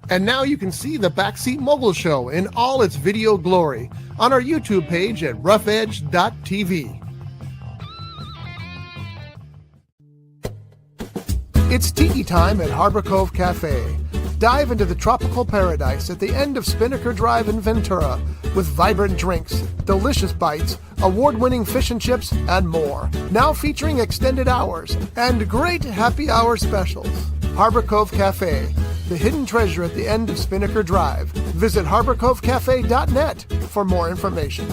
And now you can see the Backseat Mogul Show in all its video glory on our YouTube page at roughedge.tv. It's tiki time at Harbor Cove Cafe. Dive into the tropical paradise at the end of Spinnaker Drive in Ventura with vibrant drinks, delicious bites, award-winning fish and chips, and more. Now featuring extended hours and great happy hour specials. Harbor Cove Cafe, the hidden treasure at the end of Spinnaker Drive. Visit harborcovecafe.net for more information.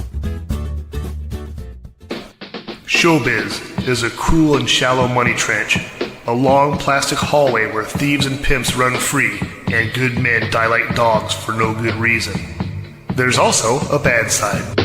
Showbiz is a cruel and shallow money trench, a long plastic hallway where thieves and pimps run free and good men die like dogs for no good reason. There's also a bad side.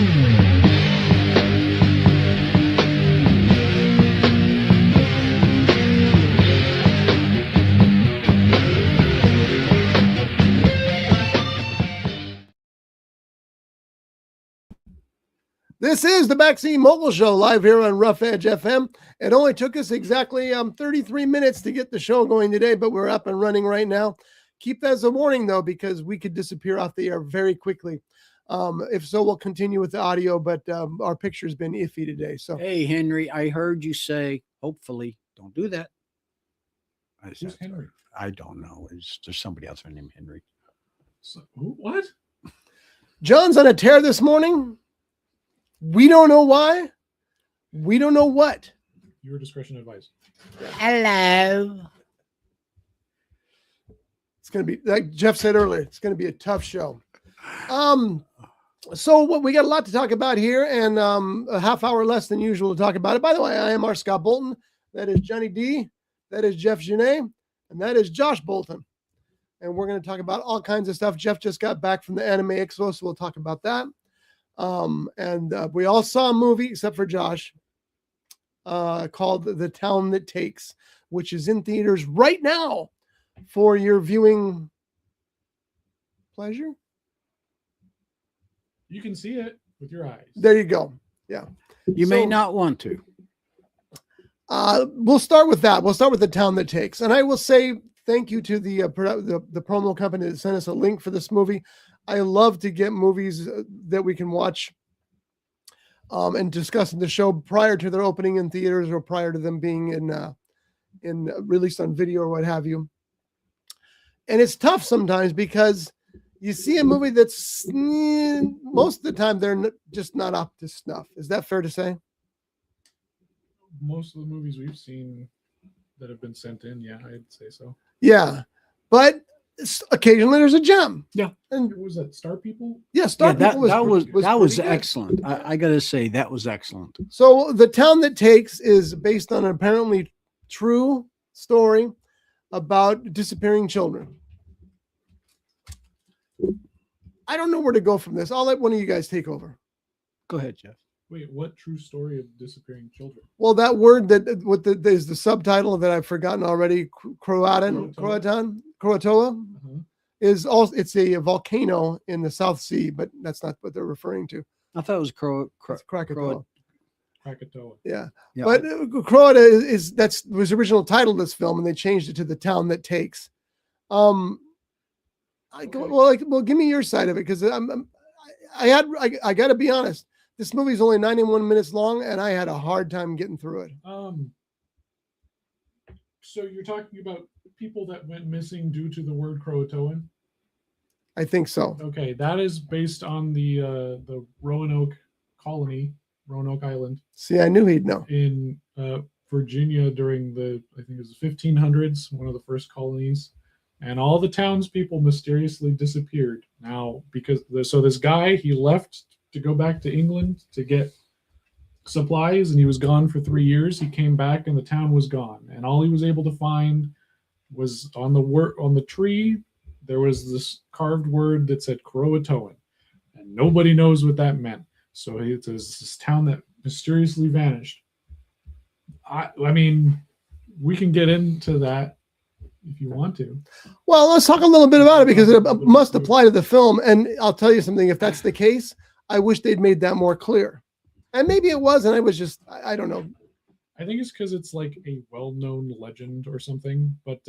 This is the Backseat Mogul Show live here on Rough Edge FM. It only took us exactly 33 minutes to get the show going today, but we're up and running right now. Keep that as a warning, though, because we could disappear off the air very quickly. If so, we'll continue with the audio, but our picture's been iffy today. So, hey, Henry, I heard you say, hopefully, don't do that. Who's Henry? I don't know. There's somebody else named Henry. So, what? John's on a tear this morning. We don't know why. We don't know what. Your discretion advised. Hello. It's going to be, like Jeff said earlier, it's going to be a tough show. So what we got a lot to talk about here, and a half hour less than usual to talk about it. By the way, I am R. Scott Bolton. That is JohnyD. That is Jeff Genet. And that is Josh Bolton. And we're going to talk about all kinds of stuff. Jeff just got back from the Anime Expo, so we'll talk about that. We all saw a movie except for Josh called The Town That Takes, which is in theaters right now for your viewing pleasure. You can see it with your eyes. There you go. Yeah. You may not want to. We'll start with that. We'll start with The Town That Takes. And I will say thank you to the promo company that sent us a link for this movie. I love to get movies that we can watch and discuss in the show prior to their opening in theaters or prior to them being in released on video or what have you. And it's tough sometimes because you see a movie that's most of the time they're just not up to snuff. Is that fair to say? Most of the movies we've seen that have been sent in, yeah, I'd say so. Yeah, but occasionally there's a gem. Yeah. And was that Star People? Yeah, Star People was excellent. I gotta say that was excellent. So The Town That Takes is based on an apparently true story about disappearing children. I don't know where to go from this. I'll let one of you guys take over. Go ahead, Jeff. Wait, what true story of disappearing children? Well, that word that is the subtitle that I've forgotten already, Croatoa, is also, it's a volcano in the South Sea, but that's not what they're referring to. I thought it was Krakatoa. Krakatoa. Yeah. Yeah. But Croata was the original title of this film, and they changed it to The Town That Takes. Well, give me your side of it, because I got to be honest. This movie is only 91 minutes long, and I had a hard time getting through it. So you're talking about people that went missing due to the word Croatoan? I think so. Okay, that is based on the Roanoke colony, Roanoke Island. See, I knew he'd know. In Virginia during I think it was the 1500s, one of the first colonies. And all the townspeople mysteriously disappeared. Now, so this guy, he left to go back to England to get supplies, and he was gone for 3 years. He came back and the town was gone, and all he was able to find was on the tree there was this carved word that said Croatoan, and nobody knows what that meant. So it's this town that mysteriously vanished. I mean, we can get into that if you want to. Well, let's talk a little bit about it, because it must apply to the film. And I'll tell you something, if that's the case, I wish they'd made that more clear. And maybe it was, and I was just, I don't know. I think it's because it's like a well-known legend or something. But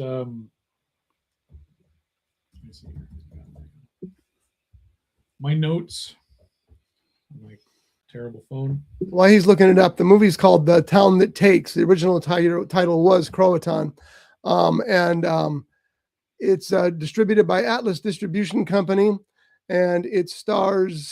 me see here. My notes. My terrible phone. While he's looking it up, the movie's called The Town That Takes. The original title was Croatan. It's distributed by Atlas Distribution Company, and it stars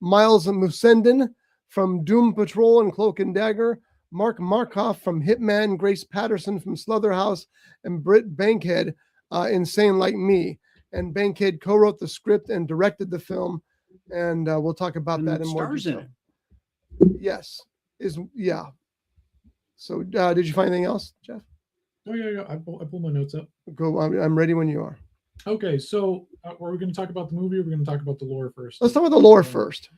Miles Musenden from Doom Patrol and Cloak and Dagger, Mark Markoff from Hitman, Grace Patterson from Slaughterhouse, and Britt Bankhead, Insane Like Me. And Bankhead co-wrote the script and directed the film, and we'll talk about that in more stars detail. in it. Yes. Yeah. So did you find anything else, Jeff? Oh yeah. I pulled my notes up. Go. I'm ready when you are. Okay, so are we going to talk about the movie, or are we going to talk about the lore first? Let's talk about the lore first.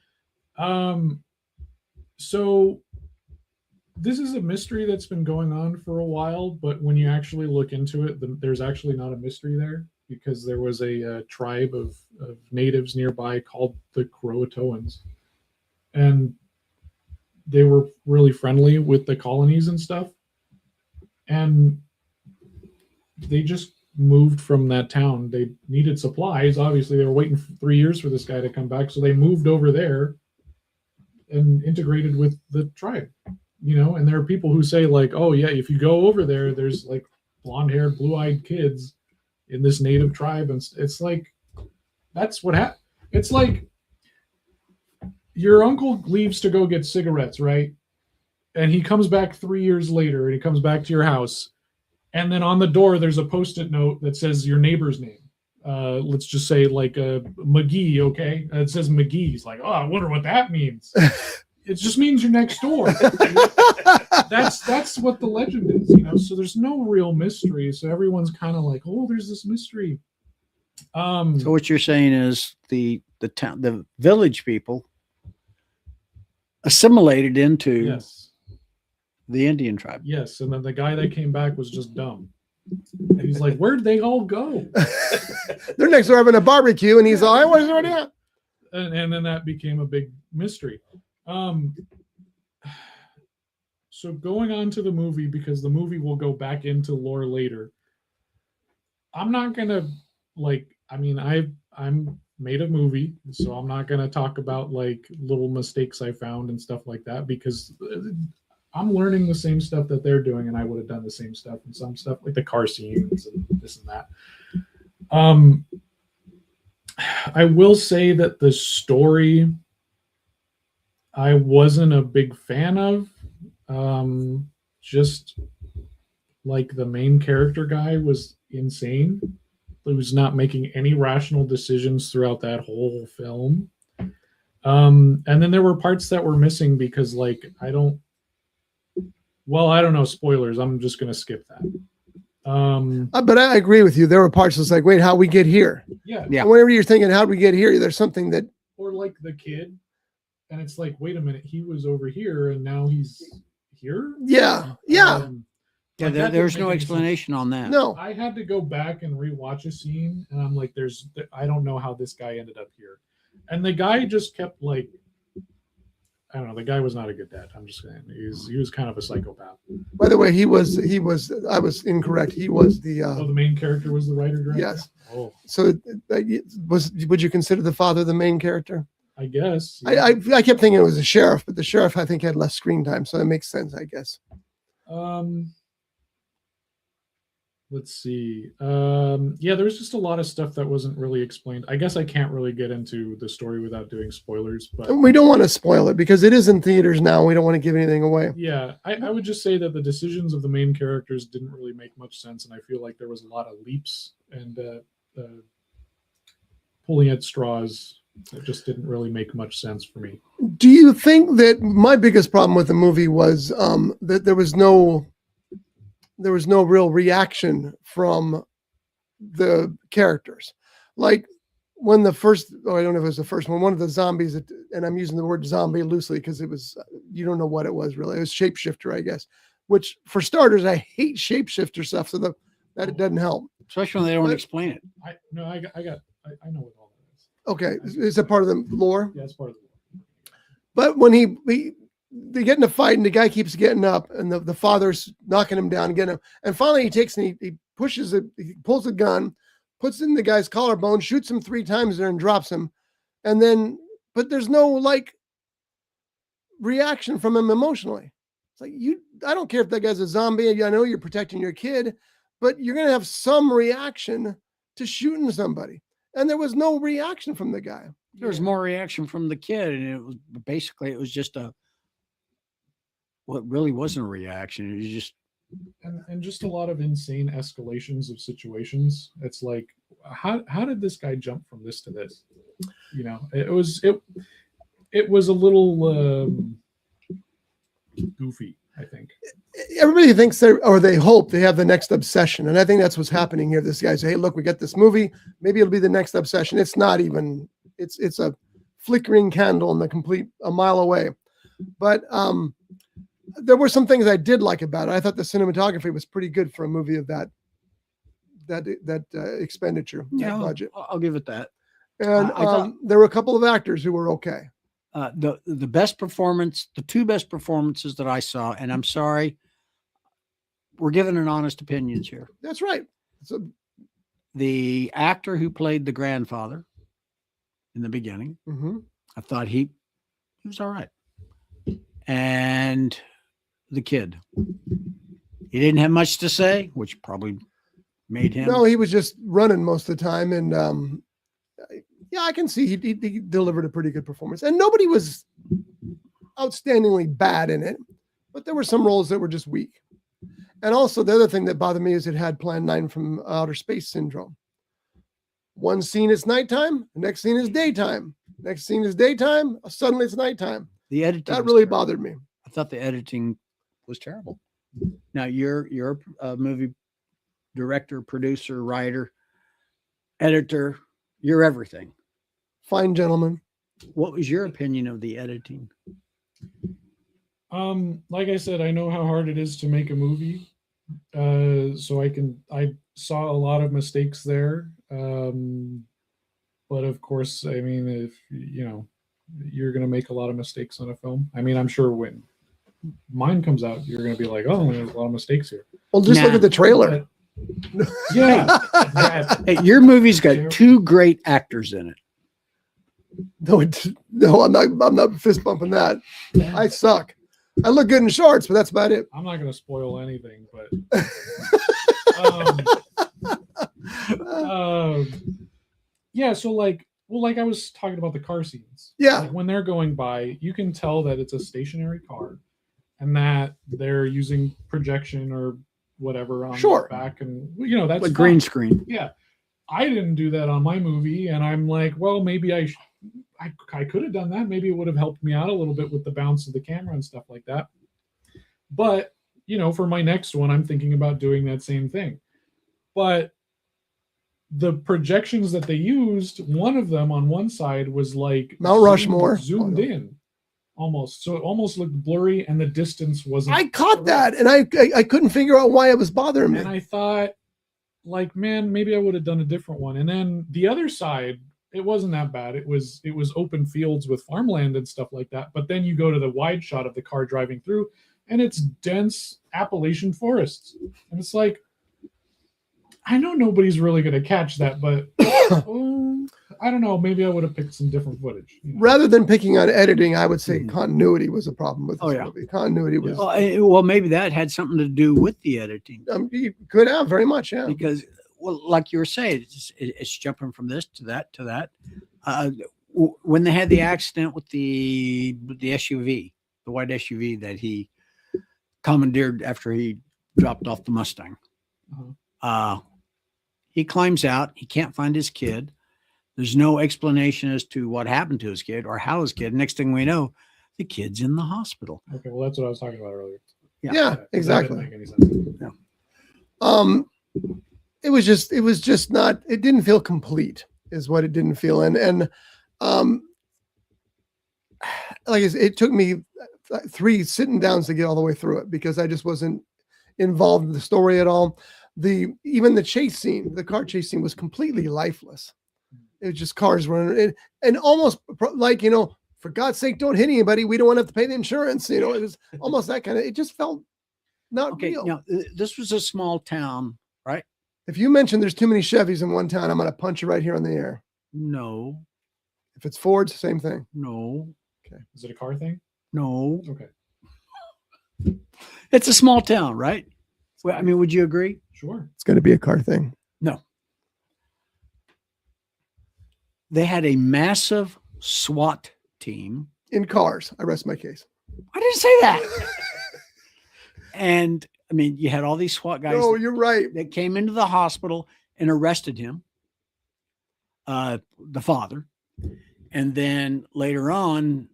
So this is a mystery that's been going on for a while, but when you actually look into it, there's actually not a mystery there, because there was a tribe of natives nearby called the Croatoans, and they were really friendly with the colonies and stuff, and they just moved from that town. They needed supplies. Obviously, they were waiting for 3 years for this guy to come back, so they moved over there and integrated with the tribe. And there are people who say, like, oh yeah, if you go over there, there's like blonde-haired, blue-eyed kids in this native tribe, and it's like, that's what happened. It's like your uncle leaves to go get cigarettes, right? And he comes back 3 years later, and he comes back to your house, and then on the door there's a post-it note that says your neighbor's name. Let's just say like McGee, okay? It says McGee. He's like, oh, I wonder what that means. It just means you're next door. That's what the legend is, So there's no real mystery. So everyone's kind of like, oh, there's this mystery. So what you're saying is the village people assimilated into Yes. the Indian tribe. Yes, and then the guy that came back was just dumb. And he's like, where'd they all go? They're next door having a barbecue, and he's like, where's everybody at? And then that became a big mystery. So going on to the movie, because the movie will go back into lore later. I'm not gonna I'm made a movie, so I'm not gonna talk about like little mistakes I found and stuff like that, because I'm learning the same stuff that they're doing, and I would have done the same stuff, and some stuff like the car scenes and this and that. I will say that the story I wasn't a big fan of. Just like the main character guy was insane. He was not making any rational decisions throughout that whole film. And then there were parts that were missing because, like, I don't know, spoilers. I'm just going to skip that. But I agree with you. There were parts that's like, wait, how'd we get here? Yeah. And whenever you're thinking, how'd we get here? There's something that. Or like the kid. And it's like, wait a minute, he was over here and now he's here? Yeah. There's no explanation on that. No. I had to go back and rewatch a scene, and I'm like, I don't know how this guy ended up here. And the guy just kept like, I don't know, the guy was not a good dad. I'm just saying, he was kind of a psychopath. By the way, I was incorrect. He was the the main character was the writer director? Yes. Oh, so would you consider the father the main character? I guess. Yeah. I kept thinking it was the sheriff, but the sheriff I think had less screen time, so that makes sense, I guess. Let's see. There's just a lot of stuff that wasn't really explained. I guess I can't really get into the story without doing spoilers, but And we don't want to spoil it because it is in theaters now. We don't want to give anything away. yeah, I would just say that the decisions of the main characters didn't really make much sense, and I feel like there was a lot of leaps and pulling at straws. It just didn't really make much sense for me. Do you think that my biggest problem with the movie was that there was no real reaction from the characters? Like when the first, I don't know if it was the first one of the zombies, and I'm using the word zombie loosely because it was, you don't know what it was really. It was shapeshifter, I guess, which for starters, I hate shapeshifter stuff. So that it doesn't help. Especially when they don't explain it. I know what all that is. Okay. Is that part of the lore? Yeah, it's part of the lore. But when they get in a fight and the guy keeps getting up and the father's knocking him down, getting him. And finally he takes and he pushes it, he pulls a gun, puts in the guy's collarbone, shoots him 3 times there and drops him. And then, but there's no like reaction from him emotionally. It's like, I don't care if that guy's a zombie. I know you're protecting your kid, but you're going to have some reaction to shooting somebody. And there was no reaction from the guy. There was more reaction from the kid. And it was just what really wasn't a reaction. It was just, and just a lot of insane escalations of situations. It's like, how did this guy jump from this to this? You know, it was a little goofy, I think. Everybody thinks they hope they have the next obsession. And I think that's what's happening here. This guy says, hey, look, we got this movie. Maybe it'll be the next obsession. It's not even, it's a flickering candle in a mile away. But there were some things I did like about it. I thought the cinematography was pretty good for a movie of that expenditure, that budget. I'll give it that. And there were a couple of actors who were okay. The best performance, the 2 best performances that I saw, and I'm sorry, we're giving an honest opinions here. That's right. The actor who played the grandfather in the beginning, I thought he was all right. And the kid, he didn't have much to say, which probably made him. No, he was just running most of the time. And yeah, I can see he delivered a pretty good performance. And nobody was outstandingly bad in it, but there were some roles that were just weak. And also the other thing that bothered me is it had Plan 9 from Outer Space Syndrome. One scene is nighttime, the next scene is daytime. Next scene is daytime, suddenly it's nighttime. The editing that really bothered me. I thought the editing was terrible. Now you're a movie director, producer, writer, editor. You're everything. Fine gentleman. What was your opinion of the editing? Like I said, I know how hard it is to make a movie. So I saw a lot of mistakes there. But of course, I mean, if you're going to make a lot of mistakes on a film. I mean, I'm sure when mine comes out, you're going to be like, oh, there's a lot of mistakes here. Well, just look at the trailer. Yeah. Hey, your movie's got 2 great actors in it. No, I'm not fist bumping that. I suck. I look good in shorts, but that's about it. I'm not going to spoil anything, but yeah. So like I was talking about the car scenes. Yeah. Like when they're going by, you can tell that it's a stationary car, and that they're using projection or whatever on the back, and that's like green screen. Yeah, I didn't do that on my movie, and I'm like, well, maybe I could have done that. Maybe it would have helped me out a little bit with the bounce of the camera and stuff like that. But for my next one, I'm thinking about doing that same thing. But the projections that they used, one of them on one side was like Mount Rushmore zoomed in almost, so it almost looked blurry, and the distance wasn't. I caught that, and I couldn't figure out why it was bothering me. And I thought, like, man, maybe I would have done a different one. And then the other side, it wasn't that bad. It was open fields with farmland and stuff like that. But then you go to the wide shot of the car driving through, and it's dense Appalachian forests, and it's like, I know nobody's really going to catch that, but I don't know. Maybe I would have picked some different footage. Rather than picking on editing, I would say continuity was a problem with this movie. Continuity was. Well, maybe that had something to do with the editing. You could have very much, yeah. Because, well, like you were saying, it's jumping from this to that to that. When they had the accident with the SUV, the white SUV that he commandeered after he dropped off the Mustang. He climbs out. He can't find his kid. There's no explanation as to what happened to his kid or how his kid. Next thing we know, the kid's in the hospital. Okay, well, that's what I was talking about earlier. Yeah, exactly. That didn't make any sense. Yeah. It was just not. It didn't feel complete, is what it didn't feel. And like I said, it took me 3 sitting downs to get all the way through it because I just wasn't involved in the story at all. Even the chase scene, the car chase scene was completely lifeless. It was just cars running and almost like, for God's sake, don't hit anybody. We don't want to have to pay the insurance. It was almost that kind of, it just felt not real. Now, this was a small town, right? If you mention there's too many Chevys in one town, I'm going to punch you right here on the air. No. If it's Fords, same thing. No. Okay. Is it a car thing? No. Okay. It's a small town, right? Well, I mean, would you agree? Sure. It's going to be a car thing. No. They had a massive SWAT team. In cars. I rest my case. I didn't say that. And I mean, you had all these SWAT guys. No, you're right. That came into the hospital and arrested him, the father. And then later on,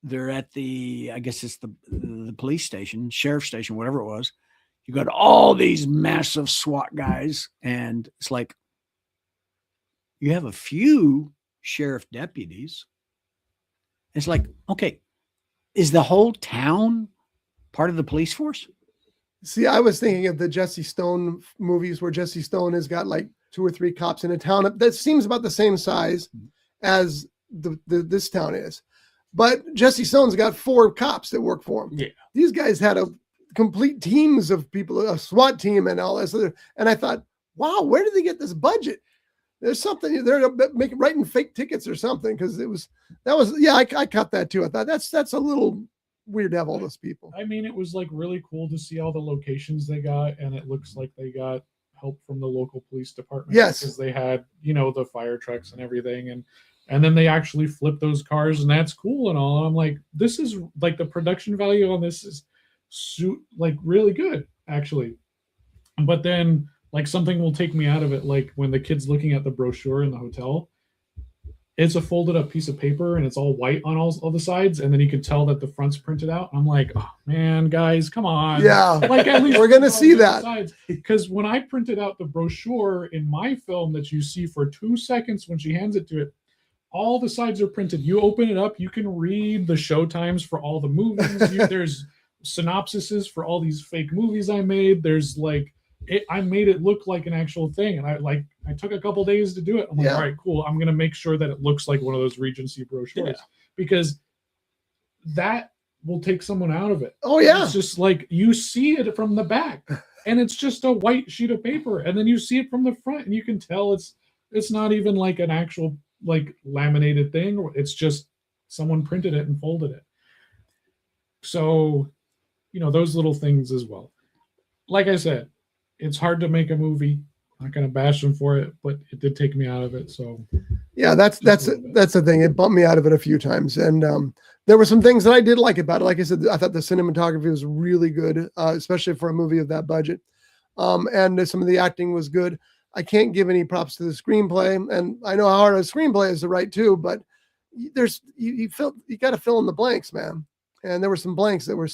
they're at I guess it's the police station, sheriff station, whatever it was. You got all these massive SWAT guys, and it's like you have a few sheriff deputies. It's like, okay, is the whole town part of the police force? See, I was thinking of the Jesse Stone movies where Jesse Stone has got like 2 or 3 cops in a town that seems about the same size as this town is. But Jesse Stone's got 4 cops that work for him. Yeah. These guys had a complete teams of people, a SWAT team and all this other. And I thought, wow, where did they get this budget? There's something they're writing fake tickets or something. Cause I caught that too. I thought that's a little weird to have all those people. I mean, it was like really cool to see all the locations they got, and it looks like they got help from the local police department. Yes. Because they had, the fire trucks and everything. And then they actually flipped those cars, and that's cool and all. And I'm like, this is like the production value on this is like really good, actually. But then like something will take me out of it. Like when the kid's looking at the brochure in the hotel, it's a folded up piece of paper and it's all white on all the sides. And then you can tell that the front's printed out. I'm like, oh man, guys, come on. Yeah. Like at least we're going to see that. Because when I printed out the brochure in my film that you see for 2 seconds when she hands it to it, all the sides are printed. You open it up, you can read the show times for all the movies. There's synopsises for all these fake movies I made. There's like, I made it look like an actual thing. And I took a couple days to do it. I'm like, all right, cool. I'm going to make sure that it looks like one of those Regency brochures because that will take someone out of it. Oh yeah. It's just like, you see it from the back and it's just a white sheet of paper. And then you see it from the front and you can tell it's not even like an actual like laminated thing. It's just someone printed it and folded it. So, those little things as well. Like I said, it's hard to make a movie. I'm not going to bash them for it, but it did take me out of it. So yeah, that's the thing. It bumped me out of it a few times. And there were some things that I did like about it. Like I said, I thought the cinematography was really good, especially for a movie of that budget. And some of the acting was good. I can't give any props to the screenplay, and I know how hard a screenplay is to write too, but you got to fill in the blanks, man. And there were some blanks that were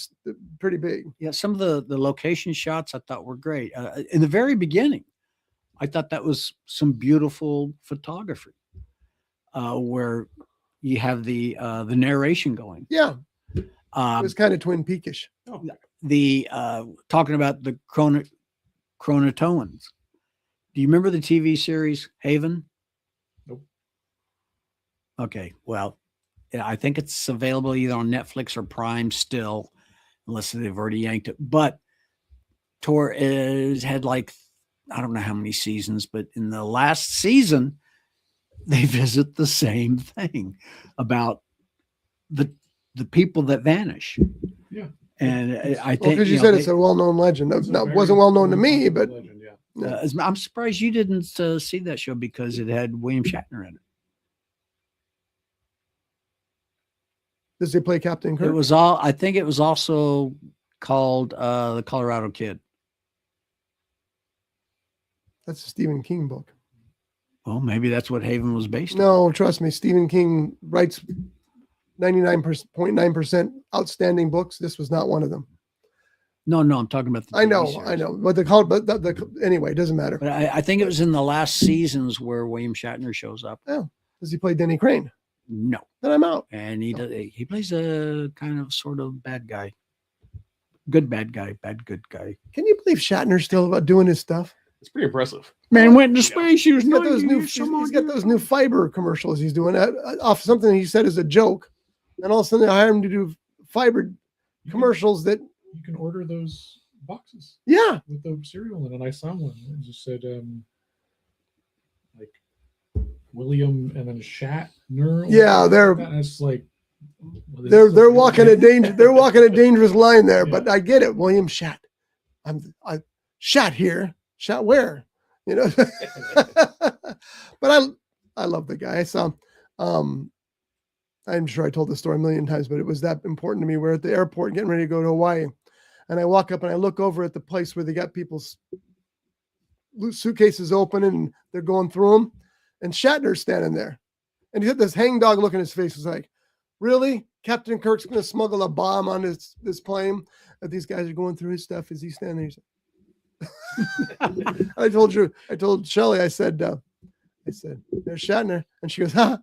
pretty big. Yeah, some of the location shots I thought were great. In the very beginning, I thought that was some beautiful photography, where you have the narration going. Yeah, it was kind of Twin Peakish. Talking about the Chronatoans. Do you remember the TV series Haven? Nope. Okay, well, I think it's available either on Netflix or Prime still, unless they've already yanked it. But had like, I don't know how many seasons, but in the last season, they visit the same thing about the people that vanish. Yeah. And I think because you said it's a well-known legend. It wasn't well-known to me, but legend, I'm surprised you didn't see that show because it had William Shatner in it. Does he play Captain Kirk? I think it was also called The Colorado Kid. That's a Stephen King book. Well, maybe that's what Haven was based on. No, trust me. Stephen King writes 99.9% outstanding books. This was not one of them. No, I'm talking about the TV I know. But anyway, it doesn't matter. But I think it was in the last seasons where William Shatner shows up. Oh, does he play Denny Crane? No. Then I'm out. And he plays a kind of sort of bad guy. Good bad guy, bad good guy. Can you believe Shatner's still doing his stuff? It's pretty impressive. Man went into space. He's got those new fiber commercials he's doing off something he said is a joke. And all of a sudden they hire him to do fiber commercials that you can order those boxes. Yeah. With the cereal in it. I saw one. It just said like William and then Shatner. Yeah, they're it's like they're walking a dangerous line there, Yeah. but I get it. William Shat. I Shat here. Shat where? You know. But I love the guy. I saw I'm sure I told the story a million times, but it was that important to me. We're at the airport getting ready to go to Hawaii. And I walk up and I look over at the place where they got people's suitcases open and they're going through them. And Shatner's standing there. And he had this hangdog look in his face. It's like, really? Captain Kirk's going to smuggle a bomb on this plane that these guys are going through his stuff? Is he standing there? I told Shelley, I said, there's Shatner. And she goes, huh?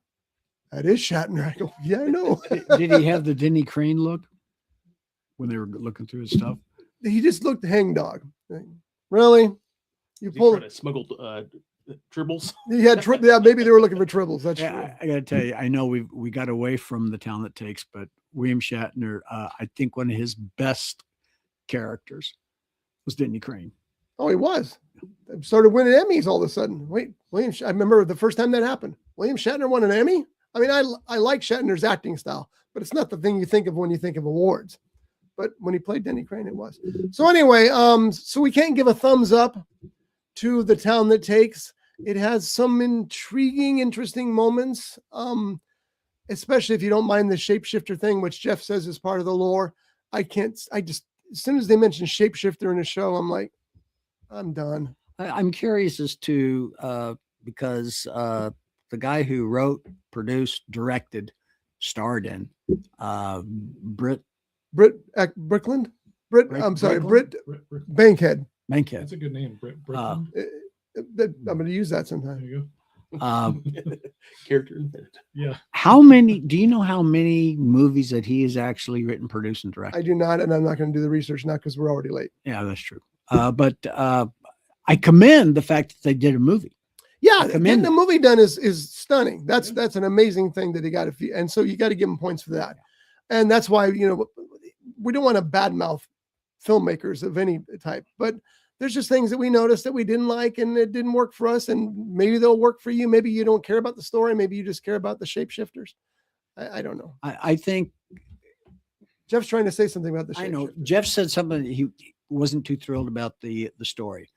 That is Shatner. I go, yeah, I know. Did he have the Denny Crane look when they were looking through his stuff? He just looked hangdog. Really? You pulled it? Smuggled tribbles. He had yeah, maybe they were looking for tribbles. That's true. I got to tell you, I know we got away from The Town That Takes, but William Shatner, I think one of his best characters was Denny Crane. Oh, he was. Started winning Emmys all of a sudden. Wait, I remember the first time that happened. William Shatner won an Emmy? I mean, I like Shatner's acting style, but it's not the thing you think of when you think of awards. But when he played Denny Crane, it was. So anyway, so we can't give a thumbs up to The Town That Takes. It has some intriguing, interesting moments, especially if you don't mind the shapeshifter thing, which Jeff says is part of the lore. I just, as soon as they mention shapeshifter in a show, I'm like, I'm done. I'm curious as to, because the guy who wrote, produced, directed, starred in Britt Brickland? I'm sorry, Britt Bankhead. Bankhead. That's a good name, Britt. I'm going to use that sometime. There you go. Character. Yeah. Do you know how many movies that he has actually written, produced, and directed? I do not, and I'm not going to do the research now because we're already late. Yeah, that's true. But I commend the fact that they did a movie. Yeah, getting the movie done is stunning. That's an amazing thing that he got and so you got to give him points for that. And that's why, we don't want to badmouth filmmakers of any type, but there's just things that we noticed that we didn't like and it didn't work for us, and maybe they'll work for you. Maybe you don't care about the story. Maybe you just care about the shapeshifters. I don't know. I think Jeff's trying to say something about the shapeshifters. I know Jeff said something that he wasn't too thrilled about the story.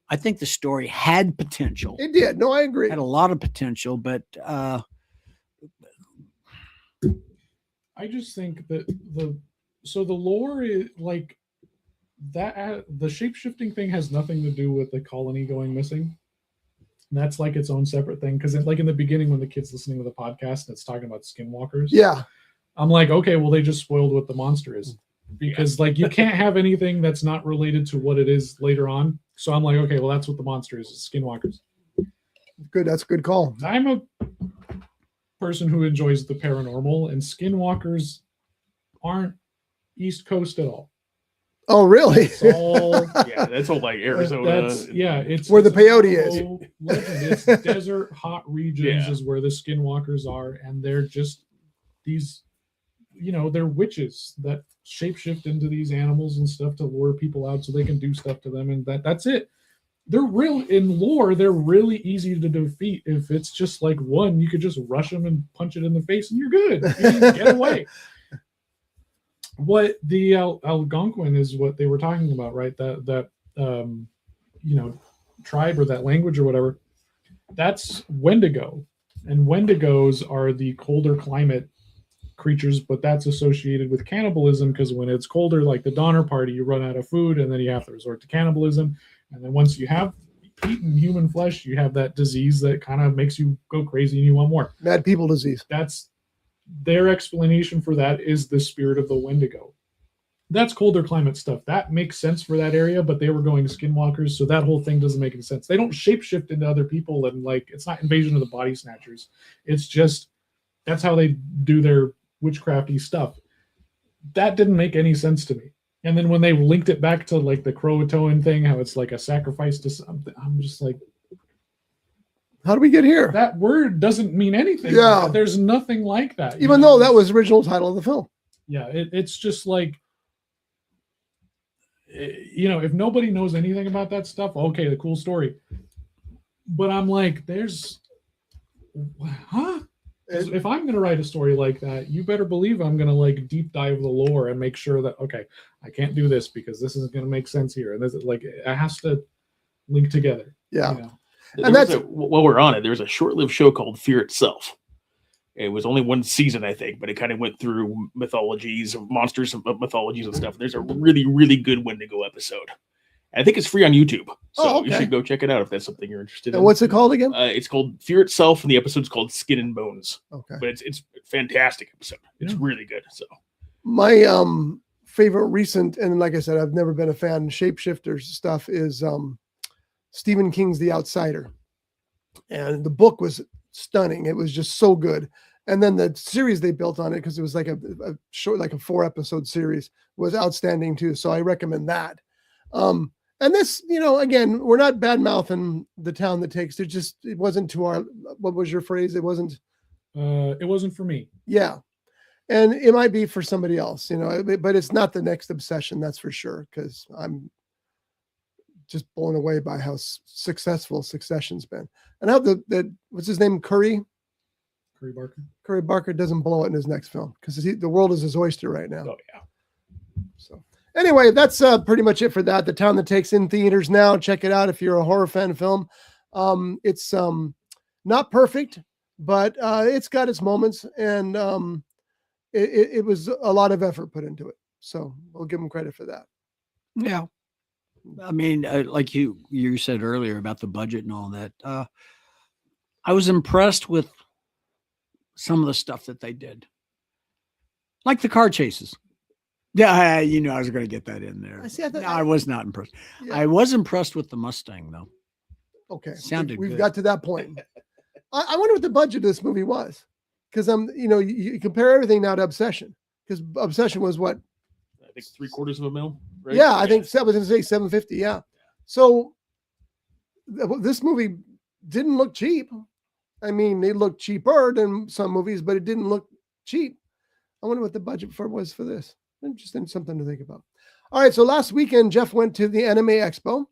I think the story had potential. It did. No, I agree. Had a lot of potential, but I just think that the lore is like that. The shape-shifting thing has nothing to do with the colony going missing. And that's like its own separate thing. Because like in the beginning, when the kid's listening to the podcast and it's talking about skinwalkers, yeah, I'm like, okay, well, they just spoiled what the monster is. Because like you can't have anything that's not related to what it is later on. So I'm like, okay, well, that's what the monster is, skinwalkers. Good. That's a good call. I'm a person who enjoys the paranormal, and skinwalkers aren't East Coast at all. Oh, really? That's all like Arizona. It's where the peyote is. Legend. It's desert, hot regions is where the skinwalkers are, and they're just these, they're witches that shapeshift into these animals and stuff to lure people out so they can do stuff to them, and that's it. They're real in lore. They're really easy to defeat. If it's just like one, you could just rush them and punch it in the face, and you're good. You can get away. What the Algonquin is what they were talking about, right? That tribe or that language or whatever. That's Wendigo, and Wendigos are the colder climate creatures, but that's associated with cannibalism because when it's colder, like the Donner Party, you run out of food and then you have to resort to cannibalism. And then once you have eaten human flesh, you have that disease that kind of makes you go crazy and you want more. Mad people disease. That's their explanation for that, is the spirit of the Wendigo. That's colder climate stuff. That makes sense for that area, but they were going skinwalkers, so that whole thing doesn't make any sense. They don't shapeshift into other people, and like it's not Invasion of the Body Snatchers. It's just that's how they do their witchcrafty stuff. That didn't make any sense to me. And then when they linked it back to like the Croatoan thing, how it's like a sacrifice to something, I'm just like, how do we get here? That word doesn't mean anything. Yeah. There's nothing like that. Even though that was the original title of the film. Yeah, it's just like if nobody knows anything about that stuff, okay, the cool story. But I'm like, if I'm going to write a story like that, you better believe I'm going to like deep dive the lore and make sure that, okay, I can't do this because this isn't going to make sense here. And this like, it has to link together. Yeah. And that's while we're on it, there's a short-lived show called Fear Itself. It was only one season, I think, but it kind of went through mythologies, monsters, mythologies and stuff. There's a really, really good Wendigo episode. I think it's free on YouTube, so you should go check it out if that's something you're interested in. And what's it called again? It's called Fear Itself, and the episode's called Skin and Bones. Okay, but it's a fantastic episode. It's really good. So my favorite recent, and like I said, I've never been a fan shapeshifters stuff, is Stephen King's The Outsider, and the book was stunning. It was just so good. And then the series they built on it, because it was like a short, like a 4-episode series, was outstanding too. So I recommend that. And this, again, we're not bad mouthing The Town That Takes. It wasn't to our, what was your phrase? It wasn't for me. Yeah. And it might be for somebody else, but it's not the next obsession. That's for sure. Cause I'm just blown away by how successful Succession's been. And how what's his name? Curry Barker doesn't blow it in his next film because the world is his oyster right now. Oh yeah. So anyway, that's pretty much it for that. The Town That Takes in theaters now. Check it out if you're a horror fan film. It's not perfect, but it's got its moments, and it was a lot of effort put into it. So we'll give them credit for that. Yeah. I mean, like you said earlier about the budget and all that. I was impressed with some of the stuff that they did, like the car chases. Yeah, I was going to get that in there. I was not impressed. Yeah. I was impressed with the Mustang, though. Okay, we've got to that point. I wonder what the budget of this movie was, because you compare everything now to Obsession, because Obsession was what? I think $750,000, right? Yeah, I think I was going to say 750. Yeah, so this movie didn't look cheap. I mean, they looked cheaper than some movies, but it didn't look cheap. I wonder what the budget was for this. Interesting, something to think about. All right, so last weekend, Jeff went to the Anime Expo.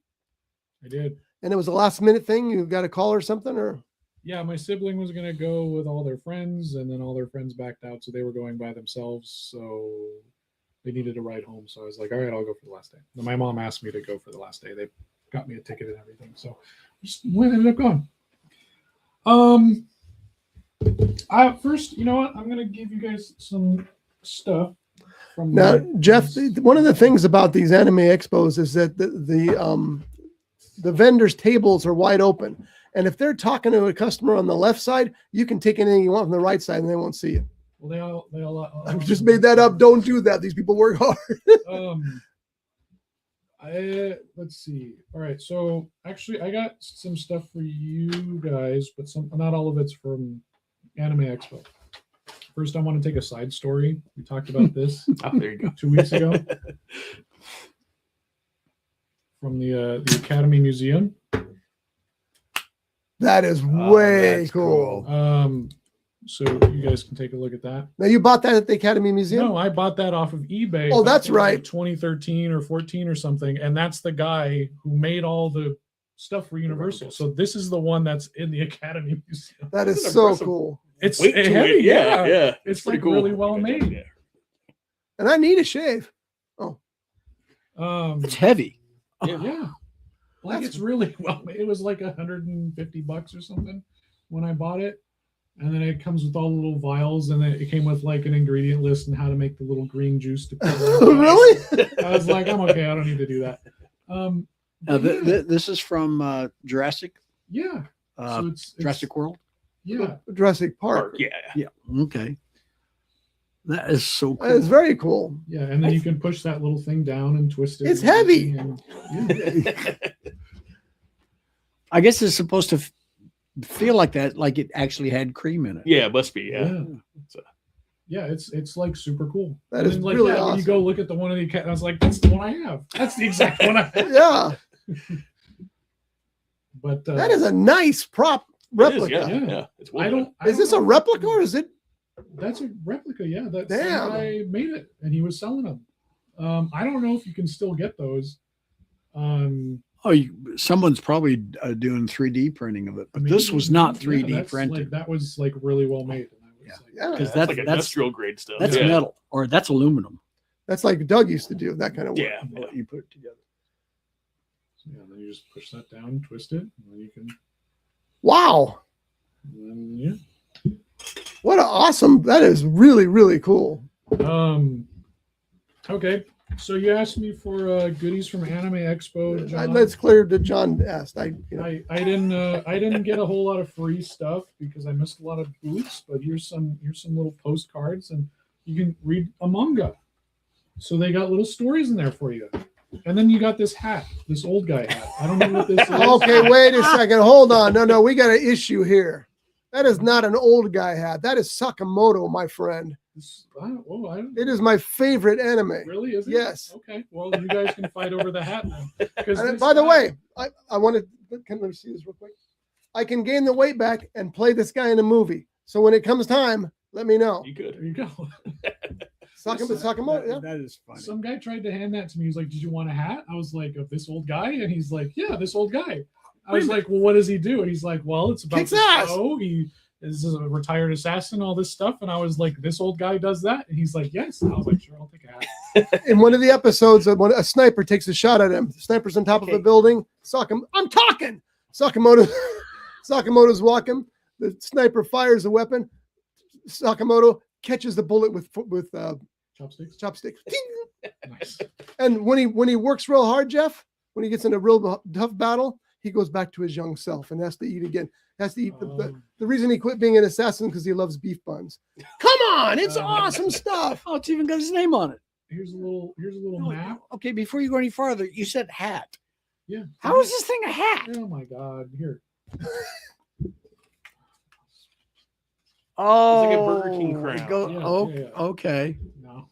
I did. And it was a last minute thing. You got a call or something, or? Yeah, my sibling was going to go with all their friends, and then all their friends backed out, so they were going by themselves. So they needed a ride home. So I was like, all right, I'll go for the last day. And my mom asked me to go for the last day. They got me a ticket and everything. So just ended up going. First, you know what? I'm going to give you guys some stuff. Now, Jeff, one of the things about these anime expos is that the vendors' tables are wide open. And if they're talking to a customer on the left side, you can take anything you want from the right side and they won't see you. Well, they all I've just made that up. Don't do that. These people work hard. Let's see. All right. So actually, I got some stuff for you guys, but not all of it's from Anime Expo. First, I want to take a side story. We talked about this there you go. 2 weeks ago from the Academy Museum. That is way cool. So you guys can take a look at that. Now, you bought that at the Academy Museum? No, I bought that off of eBay. Oh, that's right. 2013 or 14 or something. And that's the guy who made all the stuff for Universal. So this is the one that's in the Academy Museum. That is so cool. It's heavy, yeah. It's pretty like cool. really well made. Yeah. And I need a shave. Oh, it's heavy. Yeah. Like it's really well made. It was like $150 or something when I bought it. And then it comes with all the little vials, and then it came with like an ingredient list and how to make the little green juice to put in. Really? I was like, I'm okay. I don't need to do that. This is from Jurassic. Yeah. So it's Jurassic World. Yeah. Jurassic Park. Yeah. Okay. That is so cool. That is very cool. Yeah, and then you can push that little thing down and twist it. It's heavy. I guess it's supposed to feel like that, like it actually had cream in it. Yeah, it must be. Yeah. It's like super cool. That is really awesome. When you go look at the one of the cat, I was like, that's the one I have. That's the exact one I have. Yeah. But that is a nice prop replica. Yeah. It's is this a replica or is it? That's a replica. Yeah. That Damn. guy made it, and he was selling them. I don't know if you can still get those. Someone's probably doing 3D printing of it, but I mean, this was not yeah, 3D that's printed. Like, that was like really well made. And I was Yeah. like, Yeah, Because That's like industrial grade stuff. that's Yeah. metal or that's aluminum. that's like Doug used to do, that kind of work. Yeah. What you put it together. yeah, then you just push that down, twist it, and then you can. Wow. And then, What an awesome, that is really, really cool. yeah. Okay. So you asked me for goodies from Anime Expo, John. That's clear that John asked. I I didn't get a whole lot of free stuff because I missed a lot of booths, but here's some little postcards and you can read a manga. So they got little stories in there for you. And then you got this hat, this old guy hat. I don't know what this is. Okay, wait a second. Hold on. No, we got an issue here. That is not an old guy hat. That is Sakamoto, my friend. It is my favorite anime. Really? Is it? Yes. Okay. Well, you guys can fight over the hat then. And by the way, I want to let me see this real quick. I can gain the weight back and play this guy in a movie. So when it comes time, let me know. You could. There you go. Sakamoto, yeah. That is funny. Some guy tried to hand that to me. He's like, "Did you want a hat?" I was like, "Of this old guy?" And he's like, "Yeah, this old guy." I was like, "Well, what does he do?" And he's like, "Well, it's about Kicks the ass. show. He is a retired assassin, all this stuff." And I was like, "This old guy does that?" And he's like, "Yes." And I was like, "Sure, I'll take a hat." In one of the episodes, a sniper takes a shot at him. The sniper's on top of a building. I'm talking. Sakamoto's walking. The sniper fires a weapon. Sakamoto catches the bullet with chopsticks. Nice. And when he works real hard, Jeff, when he gets in a real tough battle, he goes back to his young self and has to eat again. Has to eat the reason he quit being an assassin because he loves beef buns. Come on, it's awesome stuff. Oh, it's even got his name on it. Here's a little map. Okay, before you go any farther, you said hat. Yeah. How is this thing a hat? Oh my God! Here. Oh, like a Burger King crown. Yeah. Okay. No.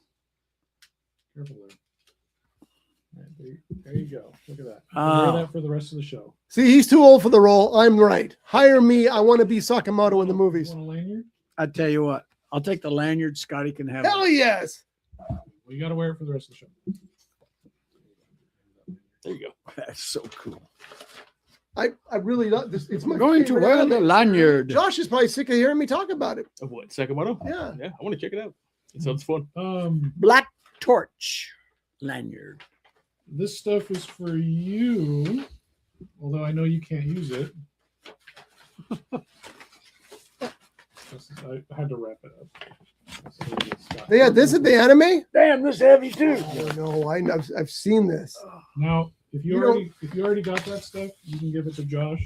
Careful there. All right, there you go. Look at that. Oh. Wear that for the rest of the show. See, he's too old for the role. I'm right. Hire me. I want to be Sakamoto in the movies. Want a lanyard? I tell you what, I'll take the lanyard. Scotty can have Hell it. yes. Well, you got to wear it for the rest of the show. There you go. That's so cool. I really love this. It's my Going to favorite wear anime. the lanyard. Josh is probably sick of hearing me talk about it. Of what? Sakamoto? Yeah. Yeah. I want to check it out. It sounds fun. Black torch lanyard. This stuff is for you, although I know you can't use it. I had to wrap it up. Yeah, this is the anime. Damn, this heavy too. Oh, no, I've seen this. Now, if you You already got that stuff, you can give it to Josh.